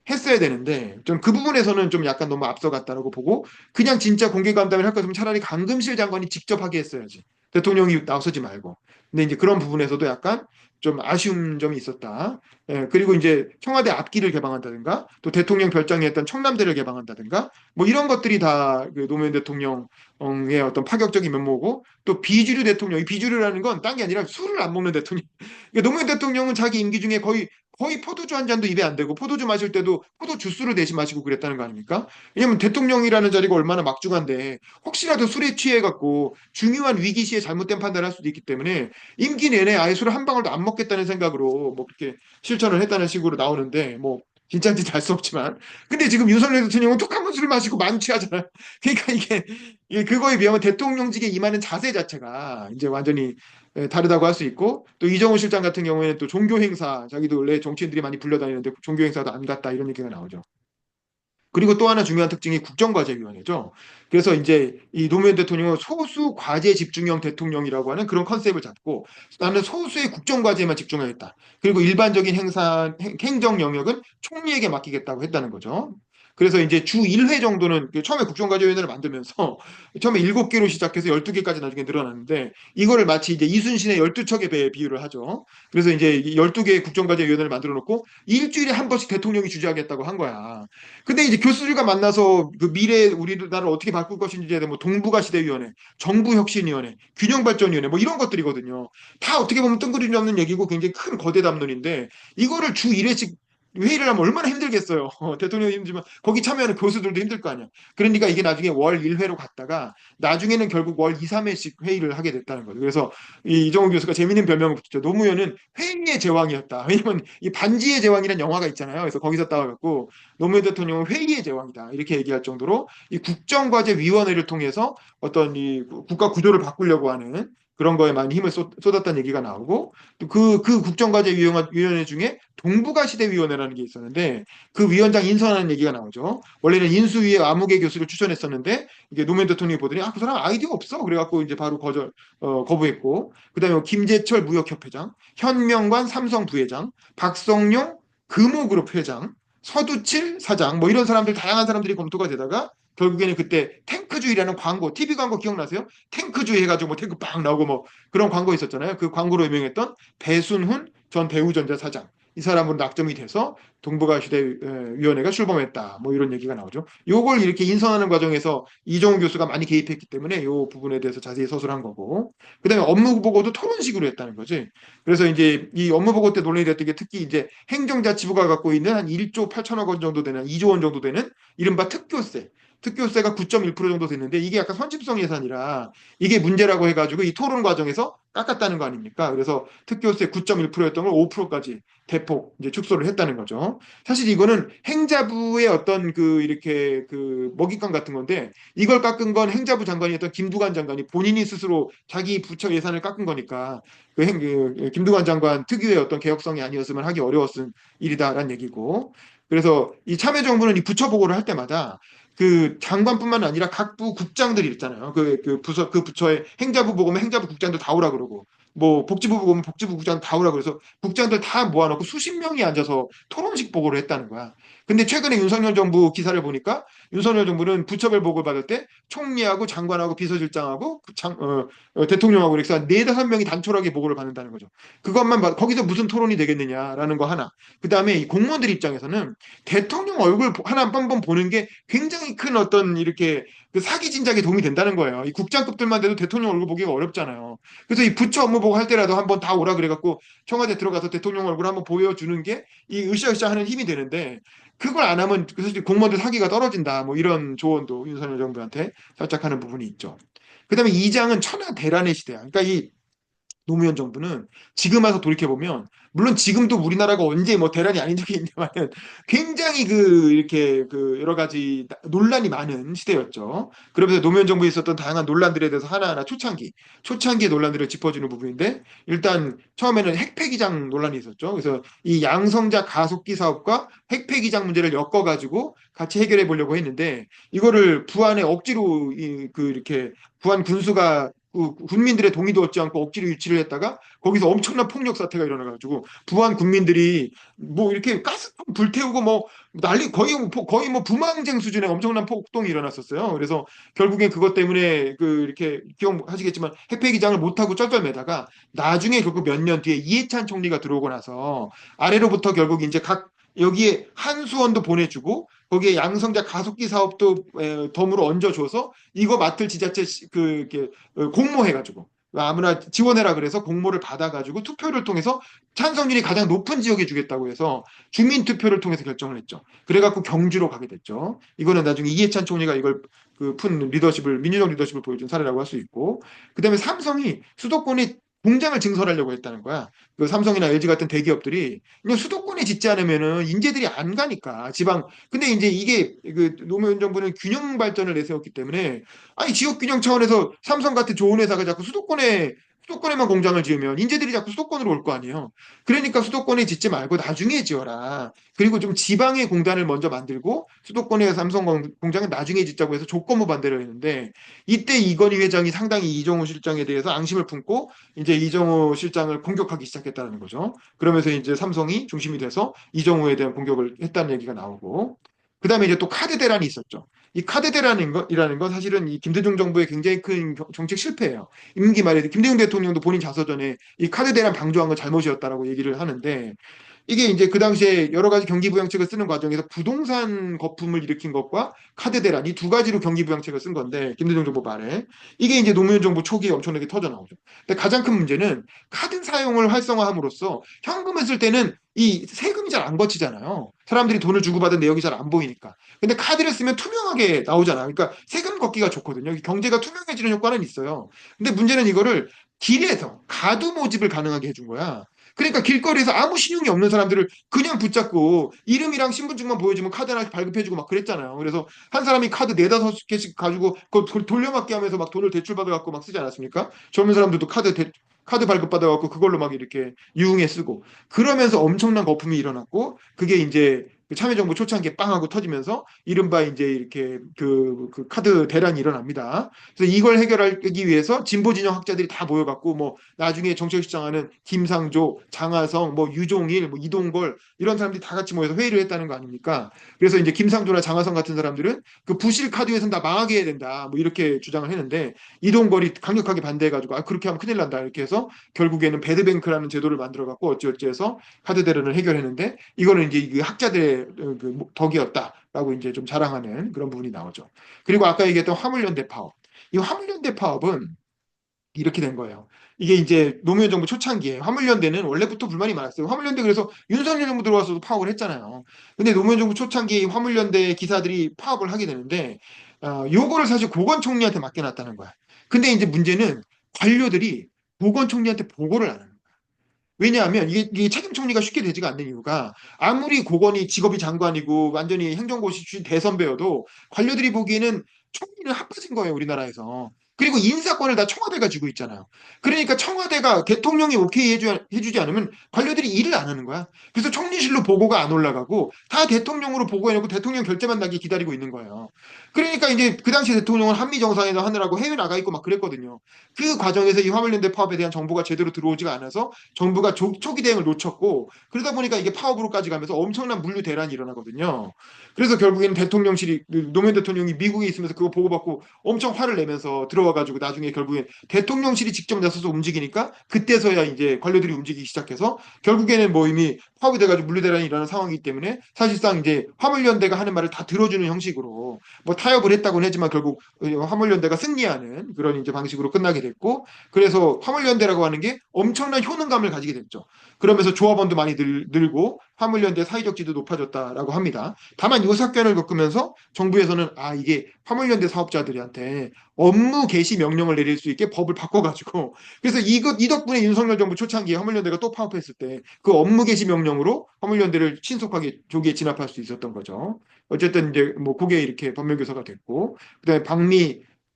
했어야 되는데 좀 그 부분에서는 좀 약간 너무 앞서갔다라고 보고 그냥 진짜 공개 간담회를 할 거였으면 차라리 강금실 장관이 직접 하게 했어야지. 대통령이 나서지 말고. 근데 이제 그런 부분에서도 약간 좀 아쉬운 점이 있었다. 그리고 이제 청와대 앞길을 개방한다든가 또 대통령 별장에 했던 청남대를 개방한다든가 뭐 이런 것들이 다그 노무현 대통령의 어떤 파격적인 면모고 또 비주류 대통령, 이 비주류라는 건 딴 게 아니라 술을 안 먹는 대통령. 그러니까 노무현 대통령은 자기 임기 중에 거의 포도주 한 잔도 입에 안 대고 포도주 마실 때도 포도 주스를 대신 마시고 그랬다는 거 아닙니까? 왜냐면 대통령이라는 자리가 얼마나 막중한데 혹시라도 술에 취해갖고 중요한 위기 시에 잘못된 판단을 할 수도 있기 때문에 임기 내내 아예 술을 한 방울도 안 먹겠다는 생각으로 뭐 그렇게 실천을 했다는 식으로 나오는데 뭐 진짜인지 알 수 없지만 근데 지금 윤석열 대통령은 툭 한번 술을 마시고 만취하잖아요. 그러니까 이게 그거에 비하면 대통령직에 임하는 자세 자체가 이제 완전히 다르다고 할 수 있고 또 이정우 실장 같은 경우에는 또 종교 행사 자기도 원래 정치인들이 많이 불려다니는데 종교 행사도 안 갔다 이런 얘기가 나오죠. 그리고 또 하나 중요한 특징이 국정과제위원회죠. 그래서 이제 이 노무현 대통령은 소수 과제 집중형 대통령이라고 하는 그런 컨셉을 잡고 나는 소수의 국정과제에만 집중하겠다. 그리고 일반적인 행정 영역은 총리에게 맡기겠다고 했다는 거죠. 그래서 이제 주 1회 정도는 처음에 국정과제위원회를 만들면서 처음에 7개로 시작해서 12개까지 나중에 늘어났는데 이거를 마치 이제 이순신의 12척에 비유를 하죠. 그래서 이제 12개의 국정과제위원회를 만들어 놓고 일주일에 한 번씩 대통령이 주재하겠다고 한 거야. 근데 이제 교수들과 만나서 그 미래 우리나라를 어떻게 바꿀 것인지에 대한 뭐 동북아 시대위원회, 정부혁신위원회, 균형발전위원회 뭐 이런 것들이거든요. 다 어떻게 보면 뜬구름 잡는 얘기고 굉장히 큰 거대 담론인데 이거를 주 1회씩 회의를 하면 얼마나 힘들겠어요. 대통령이 힘들지만 거기 참여하는 교수들도 힘들 거 아니야. 그러니까 이게 나중에 월 1회로 갔다가 나중에는 결국 월 2, 3회씩 회의를 하게 됐다는 거죠. 그래서 이 이정우 교수가 재밌는 별명을 붙였죠. 노무현은 회의의 제왕이었다. 왜냐면 이 반지의 제왕이라는 영화가 있잖아요. 그래서 거기서 따와갖고 노무현 대통령은 회의의 제왕이다. 이렇게 얘기할 정도로 이 국정과제위원회를 통해서 어떤 이 국가 구조를 바꾸려고 하는 그런 거에 많이 힘을 쏟았다는 얘기가 나오고 그 국정과제위원회 중에 동북아시대위원회라는 게 있었는데 그 위원장 인선하는 얘기가 나오죠. 원래는 인수위에 아무개 교수를 추천했었는데 이게 노무현 대통령이 보더니 그 사람 아이디어 없어. 그래갖고 이제 바로 거부했고 그다음에 뭐 김재철 무역협회장, 현명관 삼성 부회장, 박성용 금호그룹 회장, 서두칠 사장 뭐 이런 사람들 다양한 사람들이 검토가 되다가 결국에는 그때 탱크주의라는 광고, TV 광고 기억나세요? 탱크주의 해가지고 뭐 탱크 빵 나오고 뭐 그런 광고 있었잖아요. 그 광고로 유명했던 배순훈 전 대우전자 사장. 이 사람으로 낙점이 돼서 동북아시대위원회가 출범했다. 뭐 이런 얘기가 나오죠. 요걸 이렇게 인선하는 과정에서 이종우 교수가 많이 개입했기 때문에 요 부분에 대해서 자세히 서술한 거고. 그다음에 업무 보고도 토론식으로 했다는 거지. 그래서 이제 이 업무 보고 때 논의됐던 게 특히 이제 행정자치부가 갖고 있는 한 1조 8천억 원 정도 되는 2조 원 정도 되는 이른바 특교세. 특교세가 9.1% 정도 됐는데 이게 약간 선집성 예산이라 이게 문제라고 해가지고 이 토론 과정에서 깎았다는 거 아닙니까? 그래서 특교세 9.1%였던 걸 5%까지 대폭 이제 축소를 했다는 거죠. 사실 이거는 행자부의 어떤 그 이렇게 그 먹잇감 같은 건데 이걸 깎은 건 행자부 장관이었던 김두관 장관이 본인이 스스로 자기 부처 예산을 깎은 거니까 김두관 장관 특유의 어떤 개혁성이 아니었으면 하기 어려웠은 일이다라는 얘기고. 그래서 이 참여정부는 이 부처 보고를 할 때마다 그 장관뿐만 아니라 각 부 국장들이 있잖아요. 그 부처의 행자부 보고면 행자부 국장들 다 오라 그러고, 뭐 복지부 보고면 복지부 국장 다 오라 그래서 국장들 다 모아놓고 수십 명이 앉아서 토론식 보고를 했다는 거야. 근데 최근에 윤석열 정부 기사를 보니까 윤석열 정부는 부처별 보고를 받을 때 총리하고 장관하고 비서실장하고 대통령하고 이렇게 해서 네 다섯 명이 단촐하게 보고를 받는다는 거죠. 거기서 무슨 토론이 되겠느냐라는 거 하나. 그다음에 이 공무원들 입장에서는 대통령 얼굴 하나 한번 보는 게 굉장히 큰 어떤 이렇게 그 사기 진작에 도움이 된다는 거예요. 이 국장급들만 돼도 대통령 얼굴 보기가 어렵잖아요. 그래서 이 부처 업무 보고 할 때라도 한번 다 오라 그래갖고 청와대 들어가서 대통령 얼굴 한번 보여주는 게 이 으쌰으쌰 하는 힘이 되는데 그걸 안 하면 사실 공무원들 사기가 떨어진다. 뭐 이런 조언도 윤석열 정부한테 살짝 하는 부분이 있죠. 그다음에 이장은 천하 대란의 시대야. 그러니까 이 노무현 정부는 지금 와서 돌이켜보면 물론 지금도 우리나라가 언제 뭐 대란이 아닌 적이 있냐면은 굉장히 그 이렇게 그 여러 가지 논란이 많은 시대였죠. 그러면서 노무현 정부에 있었던 다양한 논란들에 대해서 하나하나 초창기의 논란들을 짚어주는 부분인데 일단 처음에는 핵폐기장 논란이 있었죠. 그래서 이 양성자 가속기 사업과 핵폐기장 문제를 엮어가지고 같이 해결해 보려고 했는데 이거를 부안에 억지로 이렇게 부안 군수가 군민들의 동의도 얻지 않고 억지로 유치를 했다가 거기서 엄청난 폭력 사태가 일어나가지고 부안 국민들이 뭐 이렇게 가스통 불태우고 뭐 난리 거의 뭐 부망쟁 수준의 엄청난 폭동이 일어났었어요. 그래서 결국엔 그것 때문에 그 이렇게 기억하시겠지만 핵폐기장을 못하고 쩔쩔매다가 나중에 결국 몇 년 뒤에 이해찬 총리가 들어오고 나서 아래로부터 결국 이제 각 여기에 한수원도 보내주고 거기에 양성자 가속기 사업도 덤으로 얹어줘서 이거 맡을 지자체 이렇게 공모해가지고 아무나 지원해라 그래서 공모를 받아가지고 투표를 통해서 찬성률이 가장 높은 지역에 주겠다고 해서 주민 투표를 통해서 결정을 했죠. 그래갖고 경주로 가게 됐죠. 이거는 나중에 이해찬 총리가 이걸 푼 리더십을 민주적 리더십을 보여준 사례라고 할 수 있고 그다음에 삼성이 수도권에 공장을 증설하려고 했다는 거야. 그 삼성이나 LG 같은 대기업들이 그냥 수도권에 짓지 않으면은 인재들이 안 가니까 지방. 근데 이제 이게 그 노무현 정부는 균형 발전을 내세웠기 때문에 아니 지역 균형 차원에서 삼성 같은 좋은 회사가 자꾸 수도권에만 공장을 지으면 인재들이 자꾸 수도권으로 올 거 아니에요. 그러니까 수도권에 짓지 말고 나중에 지어라. 그리고 좀 지방의 공단을 먼저 만들고 수도권에 삼성 공장은 나중에 짓자고 해서 조건부 반대를 했는데 이때 이건희 회장이 상당히 이정우 실장에 대해서 앙심을 품고 이제 이정우 실장을 공격하기 시작했다는 거죠. 그러면서 이제 삼성이 중심이 돼서 이정우에 대한 공격을 했다는 얘기가 나오고 그다음에 이제 또 카드 대란이 있었죠. 이 카드 대란이라는 건 사실은 이 김대중 정부의 굉장히 큰 정책 실패예요. 임기 말에 김대중 대통령도 본인 자서전에 이 카드 대란 방조한 건 잘못이었다라고 얘기를 하는데 이게 이제 그 당시에 여러 가지 경기부양책을 쓰는 과정에서 부동산 거품을 일으킨 것과 카드 대란 이 두 가지로 경기부양책을 쓴 건데 김대중 정부 말에 이게 이제 노무현 정부 초기에 엄청나게 터져 나오죠. 근데 가장 큰 문제는 카드 사용을 활성화함으로써 현금을 쓸 때는 이 세금이 잘 안 거치잖아요. 사람들이 돈을 주고받은 내역이 잘 안 보이니까. 근데 카드를 쓰면 투명하게 나오잖아. 그러니까 세금 걷기가 좋거든요. 경제가 투명해지는 효과는 있어요. 근데 문제는 이거를 길에서 가두 모집을 가능하게 해준 거야. 그러니까 길거리에서 아무 신용이 없는 사람들을 그냥 붙잡고 이름이랑 신분증만 보여주면 카드 하나씩 발급해주고 막 그랬잖아요. 그래서 한 사람이 카드 네다섯 개씩 가지고 그걸 돌려막기 하면서 막 돈을 대출받아갖고 막 쓰지 않았습니까? 젊은 사람들도 카드 발급받아갖고 그걸로 막 이렇게 유흥에 쓰고 그러면서 엄청난 거품이 일어났고 그게 이제 그 참여정부 초창기에 빵 하고 터지면서 이른바 이제 이렇게 그 카드 대란이 일어납니다. 그래서 이걸 해결하기 위해서 진보 진영 학자들이 다 모여갖고 뭐 나중에 정책실장하는 김상조, 장하성, 뭐 유종일, 뭐 이동걸 이런 사람들이 다 같이 모여서 회의를 했다는 거 아닙니까? 그래서 이제 김상조나 장하성 같은 사람들은 그 부실 카드 회사는 다 망하게 해야 된다. 뭐 이렇게 주장을 했는데 이동걸이 강력하게 반대해가지고 아 그렇게 하면 큰일 난다 이렇게 해서 결국에는 배드뱅크라는 제도를 만들어갖고 어찌어찌해서 카드 대란을 해결했는데 이거는 이제 그 학자들의 그 덕이었다라고 이제 좀 자랑하는 그런 부분이 나오죠. 그리고 아까 얘기했던 화물연대 파업. 이 화물연대 파업은 이렇게 된 거예요. 이게 이제 노무현 정부 초창기에 화물연대는 원래부터 불만이 많았어요. 화물연대 그래서 윤석열 정부 들어와서도 파업을 했잖아요. 근데 노무현 정부 초창기에 화물연대 기사들이 파업을 하게 되는데 요거를 사실 고건총리한테 맡겨놨다는 거야. 근데 이제 문제는 관료들이 고건총리한테 보고를 안 하는 거야. 왜냐하면 이게 책임 총리가 쉽게 되지가 않는 이유가 아무리 고건이 직업이 장관이고 완전히 행정고시 대선배여도 관료들이 보기에는 총리는 합쳐진 거예요, 우리나라에서. 그리고 인사권을 다 청와대가 쥐고 있잖아요. 그러니까 청와대가 대통령이 오케이 해주지 않으면 관료들이 일을 안 하는 거야. 그래서 총리실로 보고가 안 올라가고 다 대통령으로 보고해놓고 대통령 결재만 나기 기다리고 있는 거예요. 그러니까 이제 그 당시 대통령은 한미 정상회담 하느라고 해외 나가 있고 막 그랬거든요. 그 과정에서 이 화물연대 파업에 대한 정보가 제대로 들어오지가 않아서 정부가 초기 대응을 놓쳤고 그러다 보니까 이게 파업으로까지 가면서 엄청난 물류 대란이 일어나거든요. 그래서 결국에는 대통령실이 노무현 대통령이 미국에 있으면서 그거 보고받고 엄청 화를 내면서 들어와가지고 나중에 결국엔 대통령실이 직접 나서서 움직이니까 그때서야 이제 관료들이 움직이기 시작해서 결국에는 뭐 이미 파업이 돼가지고 물류 대란이 일어나는 상황이기 때문에 사실상 이제 화물연대가 하는 말을 다 들어주는 형식으로 뭐 타협을 했다고는 하지만 결국 화물연대가 승리하는 그런 이제 방식으로 끝나게 됐고 그래서 화물연대라고 하는 게 엄청난 효능감을 가지게 됐죠. 그러면서 조합원도 많이 늘고 화물연대 사회적 지도 높아졌다라고 합니다. 다만 이 사건을 겪으면서 정부에서는 아 이게 화물연대 사업자들한테 업무 개시 명령을 내릴 수 있게 법을 바꿔가지고 그래서 이 덕분에 윤석열 정부 초창기에 화물연대가 또 파업했을 때 그 업무 개시 명령으로 화물연대를 신속하게 조기에 진압할 수 있었던 거죠. 어쨌든 이제 뭐 그게 이렇게 법명교사가 됐고 그다음에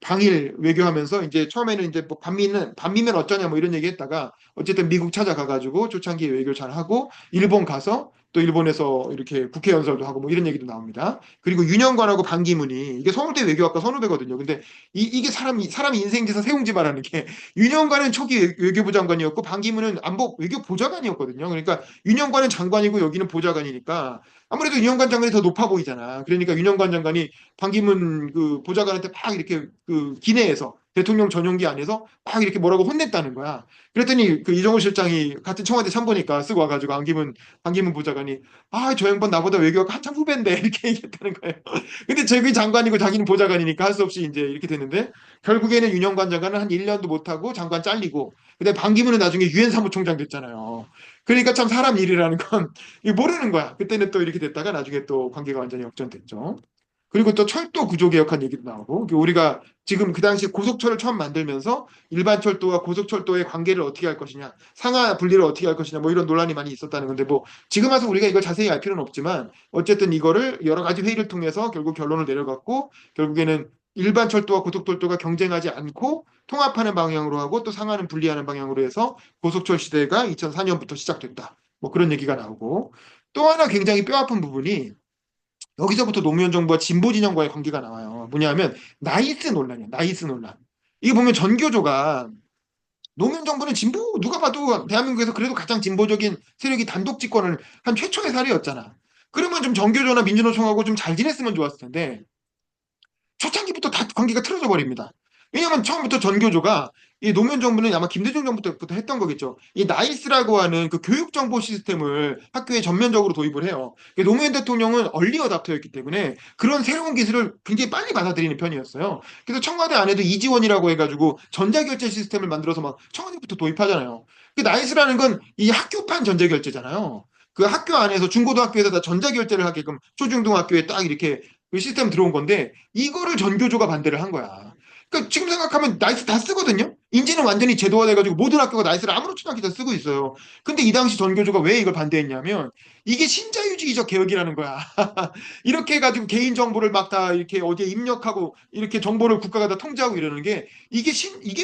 방일 외교하면서 이제 처음에는 이제 뭐 반미면 어쩌냐 뭐 이런 얘기했다가 어쨌든 미국 찾아가가지고 초창기에 외교 잘 하고 일본 가서 또 일본에서 이렇게 국회 연설도 하고 뭐 이런 얘기도 나옵니다. 그리고 윤영관하고 반기문이 이게 서울대 외교학과 선후배거든요. 근데 이게 사람이 인생지사 세웅지 말하는 게 윤영관은 초기 외교부 장관이었고 반기문은 안보 외교 보좌관이었거든요. 그러니까 윤영관은 장관이고 여기는 보좌관이니까 아무래도 윤영관 장관이 더 높아 보이잖아. 그러니까 윤영관 장관이 반기문 그 보좌관한테 막 이렇게 그 기내에서 대통령 전용기 안에서 막 이렇게 뭐라고 혼냈다는 거야. 그랬더니 그 이정호 실장이 같은 청와대 참보니까 쓰고 와가지고 반기문 보좌관이 아, 저 양반 나보다 외교가 한참 후배인데 이렇게 얘기했다는 거예요. 근데 저기 장관이고 자기는 보좌관이니까 할 수 없이 이제 이렇게 됐는데 결국에는 윤영관 장관은 한 1년도 못하고 장관 잘리고 근데 반기문은 나중에 유엔 사무총장 됐잖아요. 그러니까 참 사람 일이라는 건 모르는 거야. 그때는 또 이렇게 됐다가 나중에 또 관계가 완전히 역전됐죠. 그리고 또 철도 구조 개혁한 얘기도 나오고 우리가 지금 그 당시 고속철을 처음 만들면서 일반 철도와 고속철도의 관계를 어떻게 할 것이냐 상하 분리를 어떻게 할 것이냐 뭐 이런 논란이 많이 있었다는 건데 뭐 지금 와서 우리가 이걸 자세히 알 필요는 없지만 어쨌든 이거를 여러 가지 회의를 통해서 결국 결론을 내려갔고 결국에는 일반 철도와 고속철도가 경쟁하지 않고 통합하는 방향으로 하고 또 상하는 분리하는 방향으로 해서 고속철 시대가 2004년부터 시작됐다. 뭐 그런 얘기가 나오고 또 하나 굉장히 뼈아픈 부분이 여기서부터 노무현 정부와 진보 진영과의 관계가 나와요. 뭐냐면 나이스 논란이에요. 나이스 논란. 이게 보면 전교조가 노무현 정부는 진보 누가 봐도 대한민국에서 그래도 가장 진보적인 세력이 단독 집권을 한 최초의 사례였잖아. 그러면 좀 정교조나 민주노총하고 좀 잘 지냈으면 좋았을 텐데 초창기부터 다 관계가 틀어져 버립니다. 왜냐하면 처음부터 전교조가 이 노무현 정부는 아마 김대중 정부 때부터 했던 거겠죠. 이 나이스라고 하는 그 교육 정보 시스템을 학교에 전면적으로 도입을 해요. 노무현 대통령은 얼리 어답터였기 때문에 그런 새로운 기술을 굉장히 빨리 받아들이는 편이었어요. 그래서 청와대 안에도 이지원이라고 해가지고 전자결제 시스템을 만들어서 막 청와대부터 도입하잖아요. 그 나이스라는 건 이 학교판 전자결제잖아요. 그 학교 안에서 중고등학교에서 다 전자결제를 하게끔 초중등학교에 딱 이렇게 그 시스템 들어온 건데 이거를 전교조가 반대를 한 거야. 그러니까 지금 생각하면 나이스 다 쓰거든요. 인지는 완전히 제도화돼가지고 모든 학교가 나이스를 아무렇지도 않게 다 쓰고 있어요. 근데 이 당시 전교조가 왜 이걸 반대했냐면 이게 신자유주의적 개혁이라는 거야. 이렇게 해가지고 개인 정보를 막 다 이렇게 어디에 입력하고 이렇게 정보를 국가가 다 통제하고 이러는 게 이게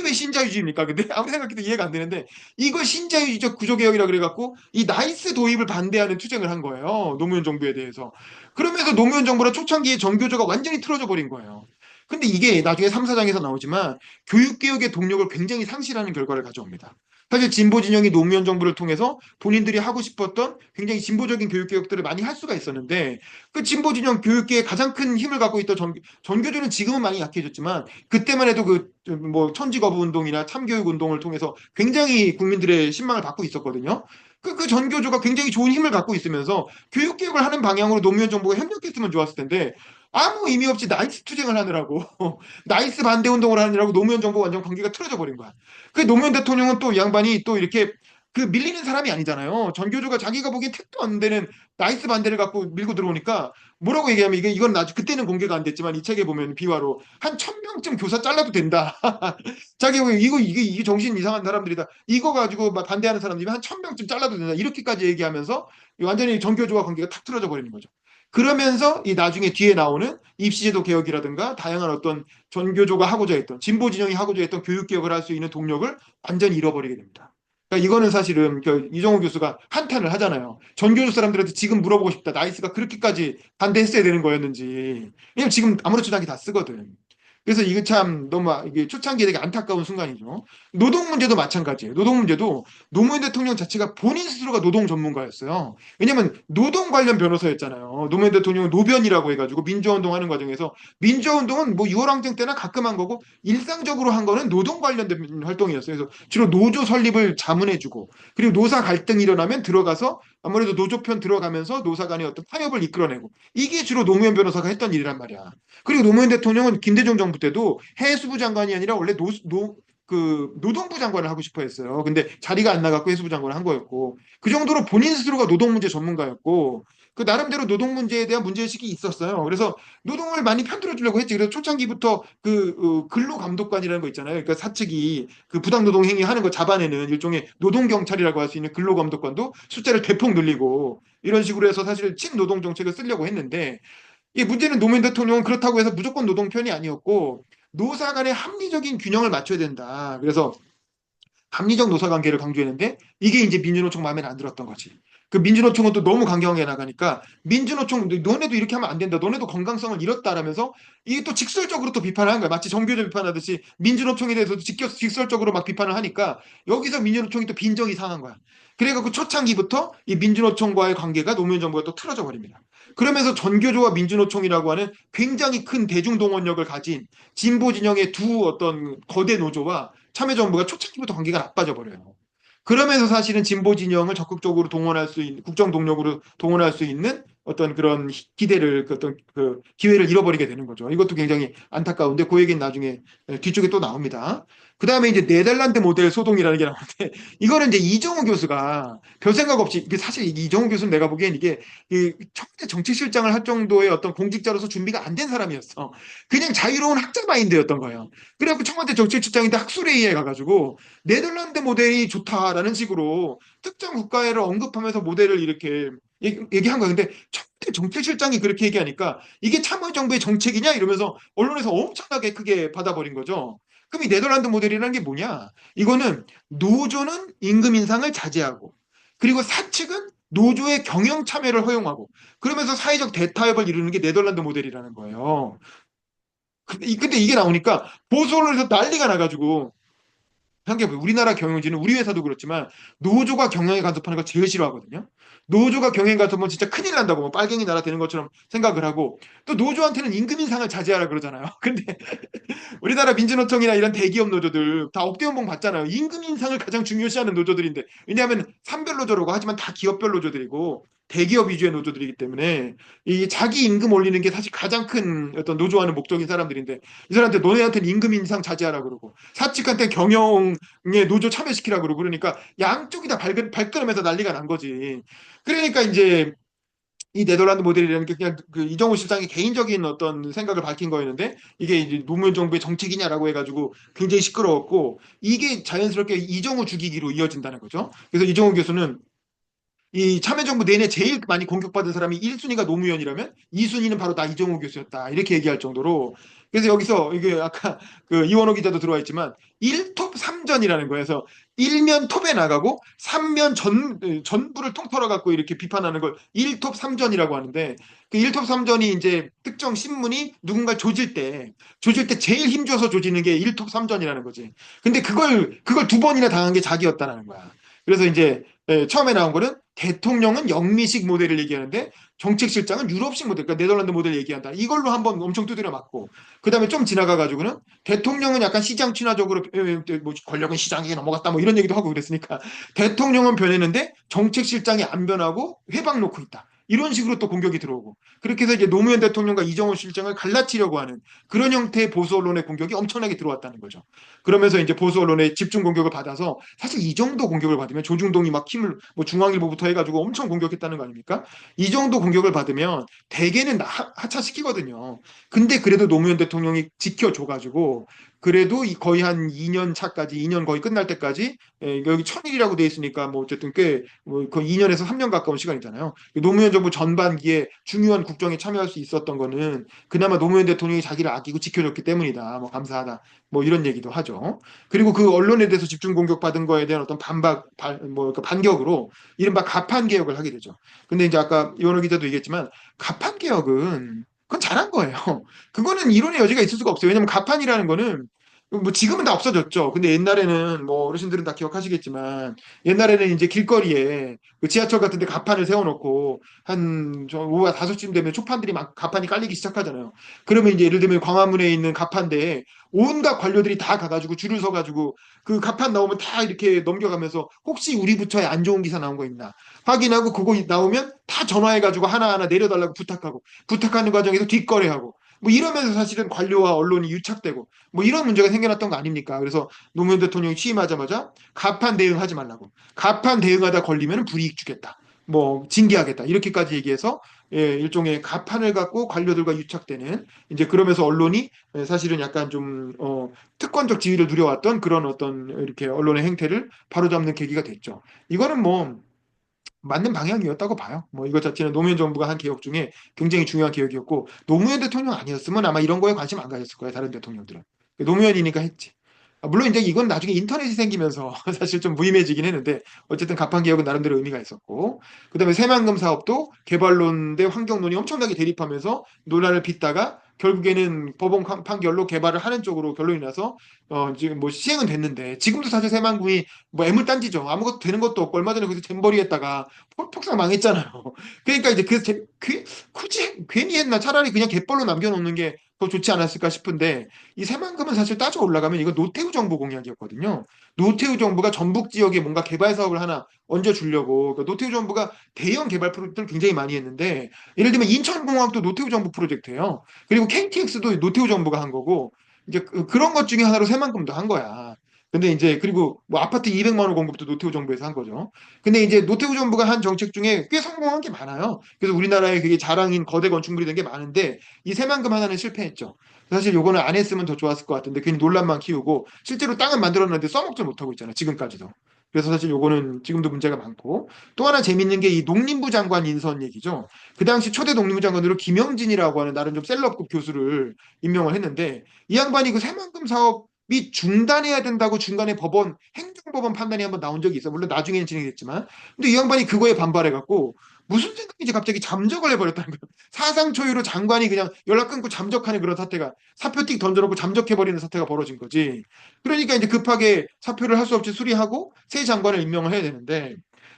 왜 신자유주의입니까? 근데 아무리 생각해도 이해가 안 되는데 이걸 신자유주의적 구조개혁이라 그래갖고 이 나이스 도입을 반대하는 투쟁을 한 거예요. 노무현 정부에 대해서. 그러면서 노무현 정부랑 초창기에 정교조가 완전히 틀어져 버린 거예요. 근데 이게 나중에 3, 4장에서 나오지만 교육개혁의 동력을 굉장히 상실하는 결과를 가져옵니다. 사실 진보 진영이 노무현 정부를 통해서 본인들이 하고 싶었던 굉장히 진보적인 교육개혁들을 많이 할 수가 있었는데 그 진보 진영 교육계에 가장 큰 힘을 갖고 있던 전교조는 지금은 많이 약해졌지만 그때만 해도 그 뭐 천지거부 운동이나 참교육 운동을 통해서 굉장히 국민들의 신망을 받고 있었거든요. 그 전교조가 굉장히 좋은 힘을 갖고 있으면서 교육개혁을 하는 방향으로 노무현 정부가 협력했으면 좋았을 텐데 아무 의미 없이 나이스 투쟁을 하느라고 나이스 반대 운동을 하느라고 노무현 정부가 완전 관계가 틀어져 버린 거야. 그 노무현 대통령은 또 이 양반이 또 이렇게 그 밀리는 사람이 아니잖아요. 전교조가 자기가 보기엔 택도 안 되는 나이스 반대를 갖고 밀고 들어오니까 뭐라고 얘기하면 이건 아직 그때는 공개가 안 됐지만 이 책에 보면 비화로 한 1,000명쯤 교사 잘라도 된다. 자기 보기엔 이게 정신 이상한 사람들이다. 이거 가지고 막 반대하는 사람들이 한 1,000명쯤 잘라도 된다. 이렇게까지 얘기하면서 완전히 전교조와 관계가 탁 틀어져 버리는 거죠. 그러면서 이 나중에 뒤에 나오는 입시제도 개혁이라든가 다양한 어떤 전교조가 하고자 했던 진보 진영이 하고자 했던 교육 개혁을 할 수 있는 동력을 완전히 잃어버리게 됩니다. 그러니까 이거는 사실은 그 이정호 교수가 한탄을 하잖아요. 전교조 사람들한테 지금 물어보고 싶다. 나이스가 그렇게까지 반대했어야 되는 거였는지. 왜냐면 지금 아무렇지도 않게 다 쓰거든. 그래서 이게 참 너무 이게 초창기에 되게 안타까운 순간이죠. 노동 문제도 마찬가지예요. 노동 문제도 노무현 대통령 자체가 본인 스스로가 노동 전문가였어요. 왜냐면 노동 관련 변호사였잖아요. 노무현 대통령은 노변이라고 해가지고 민주화운동 하는 과정에서 민주화운동은 뭐 6월항쟁 때나 가끔 한 거고 일상적으로 한 거는 노동 관련된 활동이었어요. 그래서 주로 노조 설립을 자문해주고 그리고 노사 갈등이 일어나면 들어가서 아무래도 노조편 들어가면서 노사 간의 어떤 타협을 이끌어내고 이게 주로 노무현 변호사가 했던 일이란 말이야. 그리고 노무현 대통령은 김대중 정부 때도 해수부 장관이 아니라 원래 그 노동부 장관을 하고 싶어 했어요. 근데 자리가 안 나갖고 해수부 장관을 한 거였고 그 정도로 본인 스스로가 노동 문제 전문가였고 그 나름대로 노동 문제에 대한 문제의식이 있었어요. 그래서 노동을 많이 편들어 주려고 했지. 그래서 초창기부터 그 근로감독관이라는 거 있잖아요. 그러니까 사측이 그 부당노동 행위 하는 거 잡아내는 일종의 노동경찰이라고 할 수 있는 근로감독관도 숫자를 대폭 늘리고 이런 식으로 해서 사실 친노동 정책을 쓰려고 했는데 이 문제는 노무현 대통령은 그렇다고 해서 무조건 노동편이 아니었고 노사 간의 합리적인 균형을 맞춰야 된다. 그래서 합리적 노사 관계를 강조했는데 이게 이제 민주노총 마음에 안 들었던 거지. 그 민주노총은 또 너무 강경하게 나가니까 민주노총 너네도 이렇게 하면 안 된다. 너네도 건강성을 잃었다라면서 이게 또 직설적으로 또 비판을 한 거야. 마치 정교조 비판하듯이 민주노총에 대해서도 직설적으로 막 비판을 하니까 여기서 민주노총이 또 빈정이 상한 거야. 그래갖고 초창기부터 이 민주노총과의 관계가 노무현 정부가 또 틀어져 버립니다. 그러면서 전교조와 민주노총이라고 하는 굉장히 큰 대중동원력을 가진 진보 진영의 두 어떤 거대 노조와 참여정부가 초창기부터 관계가 나빠져 버려요. 그러면서 사실은 진보 진영을 적극적으로 동원할 수 있는 국정 동력으로 동원할 수 있는 어떤 그런 기대를 그 어떤 그 기회를 잃어버리게 되는 거죠. 이것도 굉장히 안타까운데 그 얘기는 나중에 뒤쪽에 또 나옵니다. 그 다음에 이제 네덜란드 모델 소동이라는 게 나오는데 이거는 이제 이정우 교수가 별 생각 없이 이게 사실 이정우 교수는 내가 보기엔 이게 이 청와대 정치실장을 할 정도의 어떤 공직자로서 준비가 안 된 사람이었어. 그냥 자유로운 학자 마인드였던 거예요. 그래갖고 청와대 정치실장인데 학술회의에 가가지고 네덜란드 모델이 좋다라는 식으로 특정 국가를 언급하면서 모델을 이렇게 얘기한 거예요. 근데 청와대 정책실장이 그렇게 얘기하니까 이게 참여정부의 정책이냐 이러면서 언론에서 엄청나게 크게 받아버린 거죠. 그럼 이 네덜란드 모델이라는 게 뭐냐? 이거는 노조는 임금 인상을 자제하고 그리고 사측은 노조의 경영 참여를 허용하고 그러면서 사회적 대타협을 이루는 게 네덜란드 모델이라는 거예요. 근데 이게 나오니까 보수 언론에서 난리가 나가지고 생각해보세요. 우리나라 경영진은 우리 회사도 그렇지만 노조가 경영에 간섭하는 걸 제일 싫어하거든요. 노조가 경영에 간섭하면 진짜 큰일 난다고 뭐 빨갱이 나라 되는 것처럼 생각을 하고 또 노조한테는 임금 인상을 자제하라 그러잖아요. 근데 우리나라 민주노총이나 이런 대기업 노조들 다 억대 연봉 받잖아요. 임금 인상을 가장 중요시하는 노조들인데 왜냐하면 산별 노조라고 하지만 다 기업별 노조들이고 대기업 위주의 노조들이기 때문에 이 자기 임금 올리는 게 사실 가장 큰 어떤 노조하는 목적인 사람들인데 이 사람한테 너네한테는 임금 인상 자제하라 그러고 사측한테 경영에 노조 참여시키라 그러고 그러니까 양쪽이 다 발끈하면서 난리가 난 거지. 그러니까 이제 이 네덜란드 모델이라는 게 그냥 그 이정우 실장의 개인적인 어떤 생각을 밝힌 거였는데 이게 이제 노무현 정부의 정책이냐라고 해가지고 굉장히 시끄러웠고 이게 자연스럽게 이정우 죽이기로 이어진다는 거죠. 그래서 이정우 교수는 이 참여정부 내내 제일 많이 공격받은 사람이 1순위가 노무현이라면 2순위는 바로 나 이정우 교수였다. 이렇게 얘기할 정도로. 그래서 여기서 이게 아까 그 이원호 기자도 들어와 있지만 1톱 3전이라는 거예요. 그래서 1면 톱에 나가고 3면 전부를 통틀어 갖고 이렇게 비판하는 걸 1톱 3전이라고 하는데 그 1톱 3전이 이제 특정 신문이 누군가 조질 때 제일 힘줘서 조지는 게 1톱 3전이라는 거지. 근데 그걸 두 번이나 당한 게 자기였다라는 거야. 그래서 이제 처음에 나온 거는 대통령은 영미식 모델을 얘기하는데 정책실장은 유럽식 모델, 그러니까 네덜란드 모델 얘기한다. 이걸로 한번 엄청 두드려 맞고 그 다음에 좀 지나가 가지고는 대통령은 약간 시장 친화적으로 뭐 권력은 시장에게 넘어갔다 뭐 이런 얘기도 하고 그랬으니까 대통령은 변했는데 정책실장이 안 변하고 회방 놓고 있다. 이런 식으로 또 공격이 들어오고 그렇게 해서 이제 노무현 대통령과 이정호 실장을 갈라치려고 하는 그런 형태의 보수 언론의 공격이 엄청나게 들어왔다는 거죠. 그러면서 이제 보수 언론의 집중 공격을 받아서 사실 이 정도 공격을 받으면 조중동이 막 힘을 뭐 중앙일보부터 해가지고 엄청 공격했다는 거 아닙니까? 이 정도 공격을 받으면 대개는 하차시키거든요. 근데 그래도 노무현 대통령이 지켜줘가지고 그래도 거의 한 2년 차까지 2년 거의 끝날 때까지 여기 천일이라고 돼 있으니까 뭐 어쨌든 꽤뭐 거의 2년에서 3년 가까운 시간이잖아요. 노무현 정부 전반기에 중요한 국정에 참여할 수 있었던 거는 그나마 노무현 대통령이 자기를 아끼고 지켜줬기 때문이다. 뭐 감사하다. 뭐 이런 얘기도 하죠. 그리고 그 언론에 대해서 집중 공격받은 거에 대한 어떤 그러니까 반격으로 이른바 가판 개혁을 하게 되죠. 근데 이제 아까 이원호 기자도 얘기했지만 가판 개혁은 그건 잘한 거예요. 그거는 이론의 여지가 있을 수가 없어요. 왜냐하면 가판이라는 거는 뭐 지금은 다 없어졌죠. 근데 옛날에는 뭐 어르신들은 다 기억하시겠지만 옛날에는 이제 길거리에 그 지하철 같은 데 가판을 세워놓고 한 오후 5시쯤 되면 초판들이 막 가판이 깔리기 시작하잖아요. 그러면 이제 예를 들면 광화문에 있는 가판대에 온갖 관료들이 다 가가지고 줄을 서가지고 그 가판 나오면 다 이렇게 넘겨가면서 혹시 우리 부처에 안 좋은 기사 나온 거 있나 확인하고 그거 나오면 다 전화해가지고 하나하나 내려달라고 부탁하고 부탁하는 과정에서 뒷거래하고 뭐 이러면서 사실은 관료와 언론이 유착되고 뭐 이런 문제가 생겨났던 거 아닙니까? 그래서 노무현 대통령이 취임하자마자 가판 대응하지 말라고. 가판 대응하다 걸리면 불이익 주겠다. 뭐 징계하겠다. 이렇게까지 얘기해서 일종의 가판을 갖고 관료들과 유착되는 이제 그러면서 언론이 사실은 약간 좀 특권적 지위를 누려왔던 그런 어떤 이렇게 언론의 행태를 바로잡는 계기가 됐죠. 이거는 뭐 맞는 방향이었다고 봐요. 뭐 이것 자체는 노무현 정부가 한 개혁 중에 굉장히 중요한 개혁이었고 노무현 대통령 아니었으면 아마 이런 거에 관심 안 가졌을 거예요. 다른 대통령들은. 노무현이니까 했지. 물론 이제 이건 나중에 인터넷이 생기면서 사실 좀 무의미해지긴 했는데 어쨌든 가판 개혁은 나름대로 의미가 있었고 그다음에 새만금 사업도 개발론 대 환경론이 엄청나게 대립하면서 논란을 빚다가 결국에는 법원 판결로 개발을 하는 쪽으로 결론이 나서 지금 뭐 시행은 됐는데 지금도 사실 새만금이 뭐 애물단지죠. 아무것도 되는 것도 없고 얼마 전에 거기서 잼버리 했다가 폭삭 망했잖아요. 그러니까 이제 굳이 괜히 했나 차라리 그냥 갯벌로 남겨놓는 게 더 좋지 않았을까 싶은데 이 새만금은 사실 따져 올라가면 이거 노태우 정부 공약이었거든요. 노태우 정부가 전북 지역에 뭔가 개발 사업을 하나 얹어주려고 그러니까 노태우 정부가 대형 개발 프로젝트를 굉장히 많이 했는데 예를 들면 인천공항도 노태우 정부 프로젝트예요. 그리고 KTX도 노태우 정부가 한 거고 이제 그런 것 중에 하나로 새만금도 한 거야. 근데 이제 그리고 뭐 아파트 200만 원 공급도 노태우 정부에서 한 거죠. 근데 이제 노태우 정부가 한 정책 중에 꽤 성공한 게 많아요. 그래서 우리나라의 그게 자랑인 거대 건축물이 된 게 많은데 이 새만금 하나는 실패했죠. 사실 요거는 안 했으면 더 좋았을 것 같은데 괜히 논란만 키우고 실제로 땅은 만들었는데 써먹지 못하고 있잖아. 지금까지도. 그래서 사실 요거는 지금도 문제가 많고 또 하나 재밌는 게 이 농림부 장관 인선 얘기죠. 그 당시 초대 농림부 장관으로 김영진이라고 하는 나름 좀 셀럽급 교수를 임명을 했는데 이 양반이 그 새만금 사업이 중단해야 된다고 중간에 행정법원 판단이 한번 나온 적이 있어. 물론 나중에는 진행됐지만. 근데 이 양반이 그거에 반발해갖고 무슨 생각인지 갑자기 잠적을 해버렸다는 거예요. 사상 초유로 장관이 그냥 연락 끊고 잠적하는 그런 사태가, 사표 띡 던져놓고 잠적해버리는 사태가 벌어진 거지. 그러니까 이제 급하게 사표를 할 수 없이 수리하고 새 장관을 임명을 해야 되는데,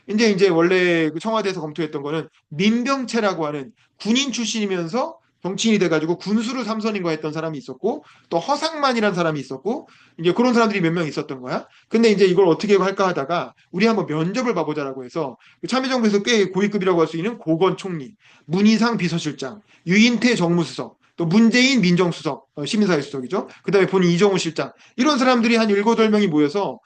이제 원래 그 청와대에서 검토했던 거는 민병채라고 하는 군인 출신이면서 정치인이 돼가지고 군수를 삼선인과 했던 사람이 있었고, 또 허상만이라는 사람이 있었고, 이제 그런 사람들이 몇 명 있었던 거야. 근데 이제 이걸 어떻게 할까 하다가 우리 한번 면접을 봐보자라고 해서 참여정부에서 꽤 고위급이라고 할 수 있는 고건 총리, 문희상 비서실장, 유인태 정무수석, 또 문재인 민정수석, 시민사회 수석이죠. 그다음에 본인 이정우 실장, 이런 사람들이 한 일곱 여덟 명이 모여서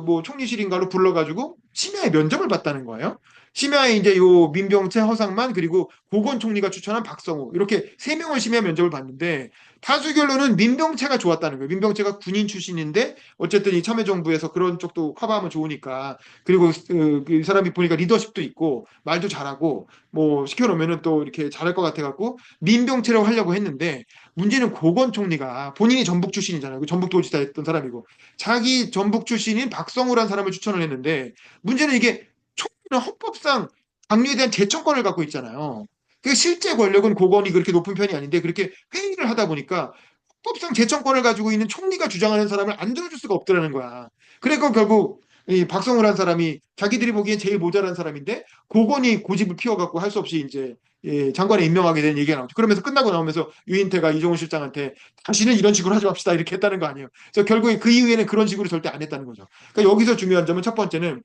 뭐 총리실인가로 불러가지고 심야에 면접을 봤다는 거예요. 심야에 이제 요 민병채, 허상만, 그리고 고건 총리가 추천한 박성우, 이렇게 세 명을 심야 면접을 봤는데 다수 결론은 민병채가 좋았다는 거예요. 민병채가 군인 출신인데 어쨌든 이 참여정부에서 그런 쪽도 커버하면 좋으니까, 그리고 그 사람이 보니까 리더십도 있고 말도 잘하고 뭐 시켜놓으면은 또 이렇게 잘할 것 같아갖고 민병채라고 하려고 했는데, 문제는 고건 총리가 본인이 전북 출신이잖아요. 그 전북도지사 했던 사람이고 자기 전북 출신인 박성우라는 사람을 추천을 했는데, 문제는 이게 총리는 헌법상 당뇨에 대한 제청권을 갖고 있잖아요. 그 실제 권력은 고건이 그렇게 높은 편이 아닌데 그렇게 회의를 하다 보니까 헌법상 제청권을 가지고 있는 총리가 주장하는 사람을 안 들어줄 수가 없더라는 거야. 그래서 결국 이 박성우라는 사람이 자기들이 보기엔 제일 모자란 사람인데 고건이 고집을 피워갖고 할 수 없이 이제 장관에 임명하게 된 얘기가 나오죠. 그러면서 끝나고 나오면서 유인태가 이종훈 실장한테 다시는 이런 식으로 하지 맙시다 이렇게 했다는 거 아니에요. 그래서 결국에 그 이후에는 그런 식으로 절대 안 했다는 거죠. 그러니까 여기서 중요한 점은 첫 번째는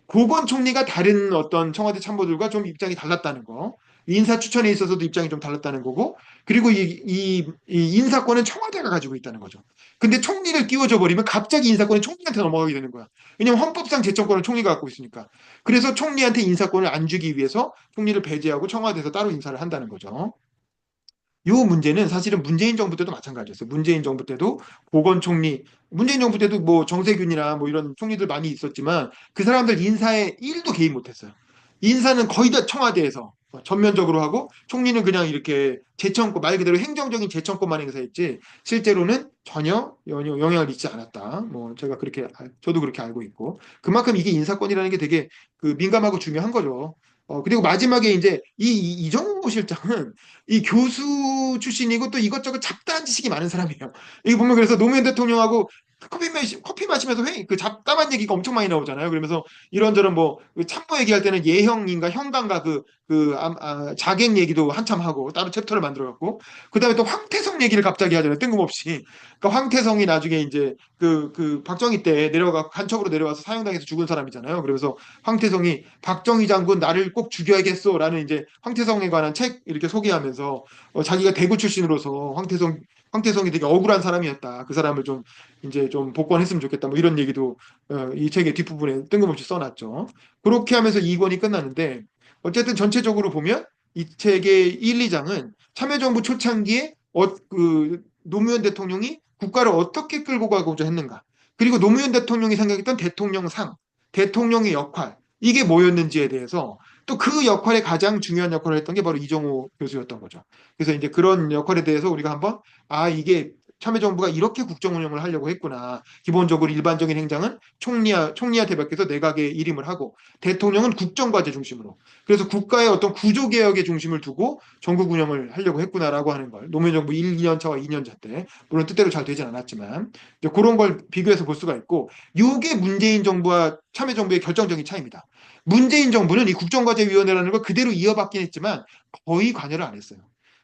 고건 총리가 다른 어떤 청와대 참모들과 좀 입장이 달랐다는 거. 인사 추천에 있어서도 입장이 좀 달랐다는 거고, 그리고 이 인사권은 청와대가 가지고 있다는 거죠. 근데 총리를 끼워줘 버리면 갑자기 인사권이 총리한테 넘어가게 되는 거야. 왜냐면 헌법상 제청권을 총리가 갖고 있으니까. 그래서 총리한테 인사권을 안 주기 위해서 총리를 배제하고 청와대에서 따로 인사를 한다는 거죠. 이 문제는 사실은 문재인 정부 때도 마찬가지였어요. 문재인 정부 때도 보건 총리, 문재인 정부 때도 뭐 정세균이나 뭐 이런 총리들 많이 있었지만 그 사람들 인사에 1도 개입 못했어요. 인사는 거의 다 청와대에서 전면적으로 하고 총리는 그냥 이렇게 제청권, 말 그대로 행정적인 제청권만 행사했지 실제로는 전혀 영향을 미치지 않았다. 뭐 제가 그렇게 저도 그렇게 알고 있고, 그만큼 이게 인사권이라는 게 되게 그 민감하고 중요한 거죠. 그리고 마지막에 이제 이정호 실장은 이 교수 출신이고 또 이것저것 잡다한 지식이 많은 사람이에요. 이게 보면 그래서 노무현 대통령하고 커피 마시면서 그 잡다한 얘기가 엄청 많이 나오잖아요. 그러면서 이런저런 뭐그 참모 얘기할 때는 예형인가 형간가 자객 얘기도 한참 하고 따로 챕터를 만들어 갖고, 그다음에 또 황태성 얘기를 갑자기 하잖아요. 뜬금없이. 그러니까 황태성이 나중에 이제 그 박정희 때 내려가 간첩으로 내려와서 사형당해서 죽은 사람이잖아요. 그러면서 황태성이 박정희 장군 나를 꼭 죽여야겠어라는 이제 황태성에 관한 책 이렇게 소개하면서 자기가 대구 출신으로서 황태성이 되게 억울한 사람이었다. 그 사람을 좀 이제 좀 복권했으면 좋겠다. 뭐 이런 얘기도 이 책의 뒷부분에 뜬금없이 써놨죠. 그렇게 하면서 2권이 끝나는데 어쨌든 전체적으로 보면 이 책의 1, 2장은 참여정부 초창기에 그 노무현 대통령이 국가를 어떻게 끌고 가고자 했는가. 그리고 노무현 대통령이 생각했던 대통령상, 대통령의 역할, 이게 뭐였는지에 대해서 또 그 역할에 가장 중요한 역할을 했던 게 바로 이정호 교수였던 거죠. 그래서 이제 그런 역할에 대해서 우리가 한번, 이게 참여정부가 이렇게 국정 운영을 하려고 했구나. 기본적으로 일반적인 행정은 총리한테 맡겨서 내각에 일임을 하고, 대통령은 국정과제 중심으로. 그래서 국가의 어떤 구조개혁의 중심을 두고 전국 운영을 하려고 했구나라고 하는 걸, 노무현 정부 1, 2년 차와 2년 차 때, 물론 뜻대로 잘 되진 않았지만, 이제 그런 걸 비교해서 볼 수가 있고, 이게 문재인 정부와 참여정부의 결정적인 차이입니다. 문재인 정부는 이 국정과제위원회라는 걸 그대로 이어받긴 했지만 거의 관여를 안 했어요.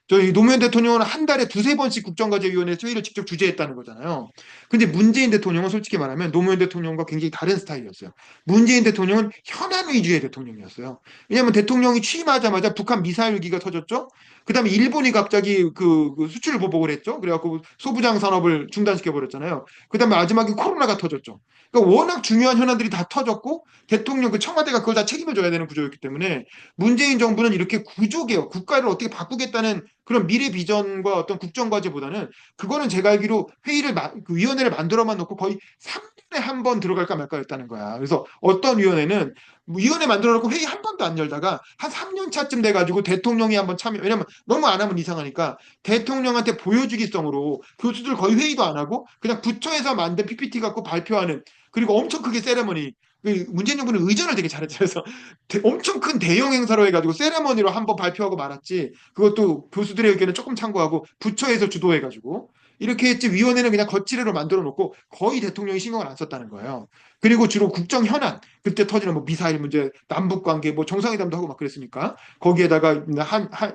저희 노무현 대통령은 한 달에 두세 번씩 국정과제위원회 회의를 직접 주재했다는 거잖아요. 근데 문재인 대통령은 솔직히 말하면 노무현 대통령과 굉장히 다른 스타일이었어요. 문재인 대통령은 현안 위주의 대통령이었어요. 왜냐하면 대통령이 취임하자마자 북한 미사일 위기가 터졌죠. 그다음에 일본이 갑자기 그 수출 보복을 했죠. 그래갖고 소부장 산업을 중단시켜 버렸잖아요. 그다음에 마지막에 코로나가 터졌죠. 그러니까 워낙 중요한 현안들이 다 터졌고 대통령 그 청와대가 그걸 다 책임을 져야 되는 구조였기 때문에 문재인 정부는 이렇게 구조개혁, 국가를 어떻게 바꾸겠다는 그런 미래 비전과 어떤 국정과제보다는, 그거는 제가 알기로 그 위원회를 만들어만 놓고 거의 3년에 한 번 들어갈까 말까였다는 거야. 그래서 어떤 위원회는 위원회 만들어 놓고 회의 한 번도 안 열다가 한 3년 차쯤 돼가지고 대통령이 한번 참여, 왜냐면 너무 안 하면 이상하니까 대통령한테 보여주기성으로 교수들 거의 회의도 안 하고 그냥 부처에서 만든 PPT 갖고 발표하는, 그리고 엄청 크게 세레머니, 그 문재인 정부는 의전을 되게 잘했죠. 그래서 엄청 큰 대형 행사로 해가지고 세레머니로 한번 발표하고 말았지. 그것도 교수들의 의견을 조금 참고하고 부처에서 주도해가지고 이렇게 했지. 위원회는 그냥 거치대로 만들어 놓고 거의 대통령이 신경을 안 썼다는 거예요. 그리고 주로 국정 현안 그때 터지는 뭐 미사일 문제, 남북 관계, 뭐 정상회담도 하고 막 그랬으니까 거기에다가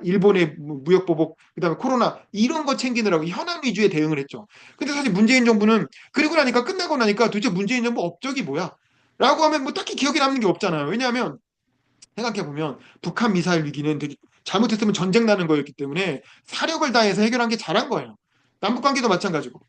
일본의 무역 보복, 그다음에 코로나 이런 거 챙기느라고 현안 위주의 대응을 했죠. 근데 사실 문재인 정부는 그리고 나니까 끝나고 나니까 도대체 문재인 정부 업적이 뭐야? 라고 하면 뭐 딱히 기억에 남는 게 없잖아요. 왜냐하면 생각해보면 북한 미사일 위기는 되게 잘못했으면 전쟁 나는 거였기 때문에 사력을 다해서 해결한 게 잘한 거예요. 남북 관계도 마찬가지고.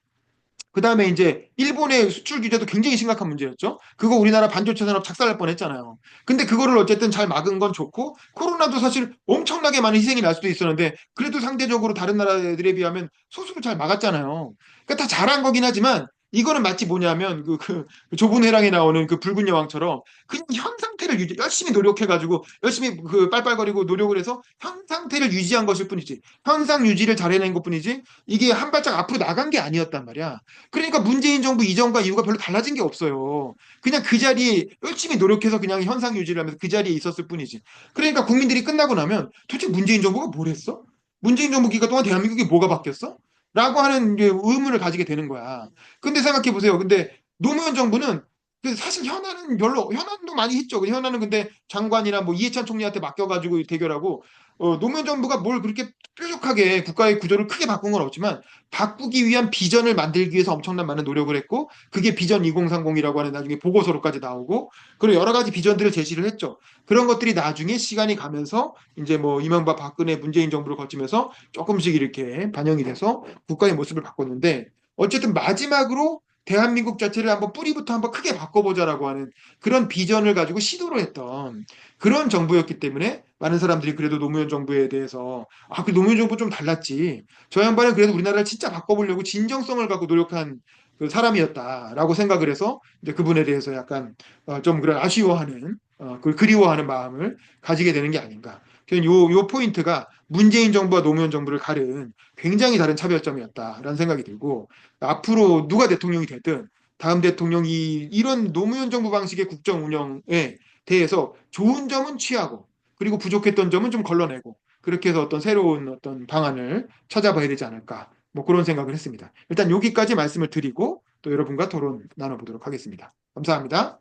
그 다음에 이제 일본의 수출 규제도 굉장히 심각한 문제였죠. 그거 우리나라 반도체 산업 착살날 뻔했잖아요. 근데 그거를 어쨌든 잘 막은 건 좋고 코로나도 사실 엄청나게 많은 희생이 날 수도 있었는데 그래도 상대적으로 다른 나라들에 비하면 소수로 잘 막았잖아요. 그러니까 다 잘한 거긴 하지만 이거는 마치 뭐냐면 그 좁은 회랑에 나오는 그 붉은 여왕처럼 그냥 현 상태를 열심히 노력해가지고 열심히 그 빨빨거리고 노력을 해서 현 상태를 유지한 것일 뿐이지 현상 유지를 잘해낸 것뿐이지 이게 한 발짝 앞으로 나간 게 아니었단 말이야. 그러니까 문재인 정부 이전과 이후가 별로 달라진 게 없어요. 그냥 그 자리에 열심히 노력해서 그냥 현상 유지를 하면서 그 자리에 있었을 뿐이지. 그러니까 국민들이 끝나고 나면 도대체 문재인 정부가 뭘 했어? 문재인 정부 기간 동안 대한민국이 뭐가 바뀌었어? 라고 하는 이제 의문을 가지게 되는 거야. 근데 생각해 보세요. 근데 노무현 정부는 사실 현안은 별로 현안도 많이 했죠. 현안은 근데 장관이나 뭐 이해찬 총리한테 맡겨가지고 대결하고 노무현 정부가 뭘 그렇게 뾰족하게 국가의 구조를 크게 바꾼 건 없지만 바꾸기 위한 비전을 만들기 위해서 엄청난 많은 노력을 했고 그게 비전 2030이라고 하는 나중에 보고서로까지 나오고 그리고 여러 가지 비전들을 제시를 했죠. 그런 것들이 나중에 시간이 가면서 이제 뭐 이명박 박근혜 문재인 정부를 거치면서 조금씩 이렇게 반영이 돼서 국가의 모습을 바꿨는데 어쨌든 마지막으로 대한민국 자체를 한번 뿌리부터 한번 크게 바꿔보자라고 하는 그런 비전을 가지고 시도를 했던 그런 정부였기 때문에 많은 사람들이 그래도 노무현 정부에 대해서 그 노무현 정부 좀 달랐지. 저 양반은 그래도 우리나라를 진짜 바꿔보려고 진정성을 갖고 노력한 그 사람이었다라고 생각을 해서 이제 그분에 대해서 약간 좀 그런 아쉬워하는 그 그리워하는 마음을 가지게 되는 게 아닌가. 요 포인트가 문재인 정부와 노무현 정부를 가른 굉장히 다른 차별점이었다라는 생각이 들고 앞으로 누가 대통령이 되든 다음 대통령이 이런 노무현 정부 방식의 국정 운영에 대해서 좋은 점은 취하고 그리고 부족했던 점은 좀 걸러내고 그렇게 해서 어떤 새로운 어떤 방안을 찾아봐야 되지 않을까 뭐 그런 생각을 했습니다. 일단 여기까지 말씀을 드리고 또 여러분과 토론 나눠보도록 하겠습니다. 감사합니다.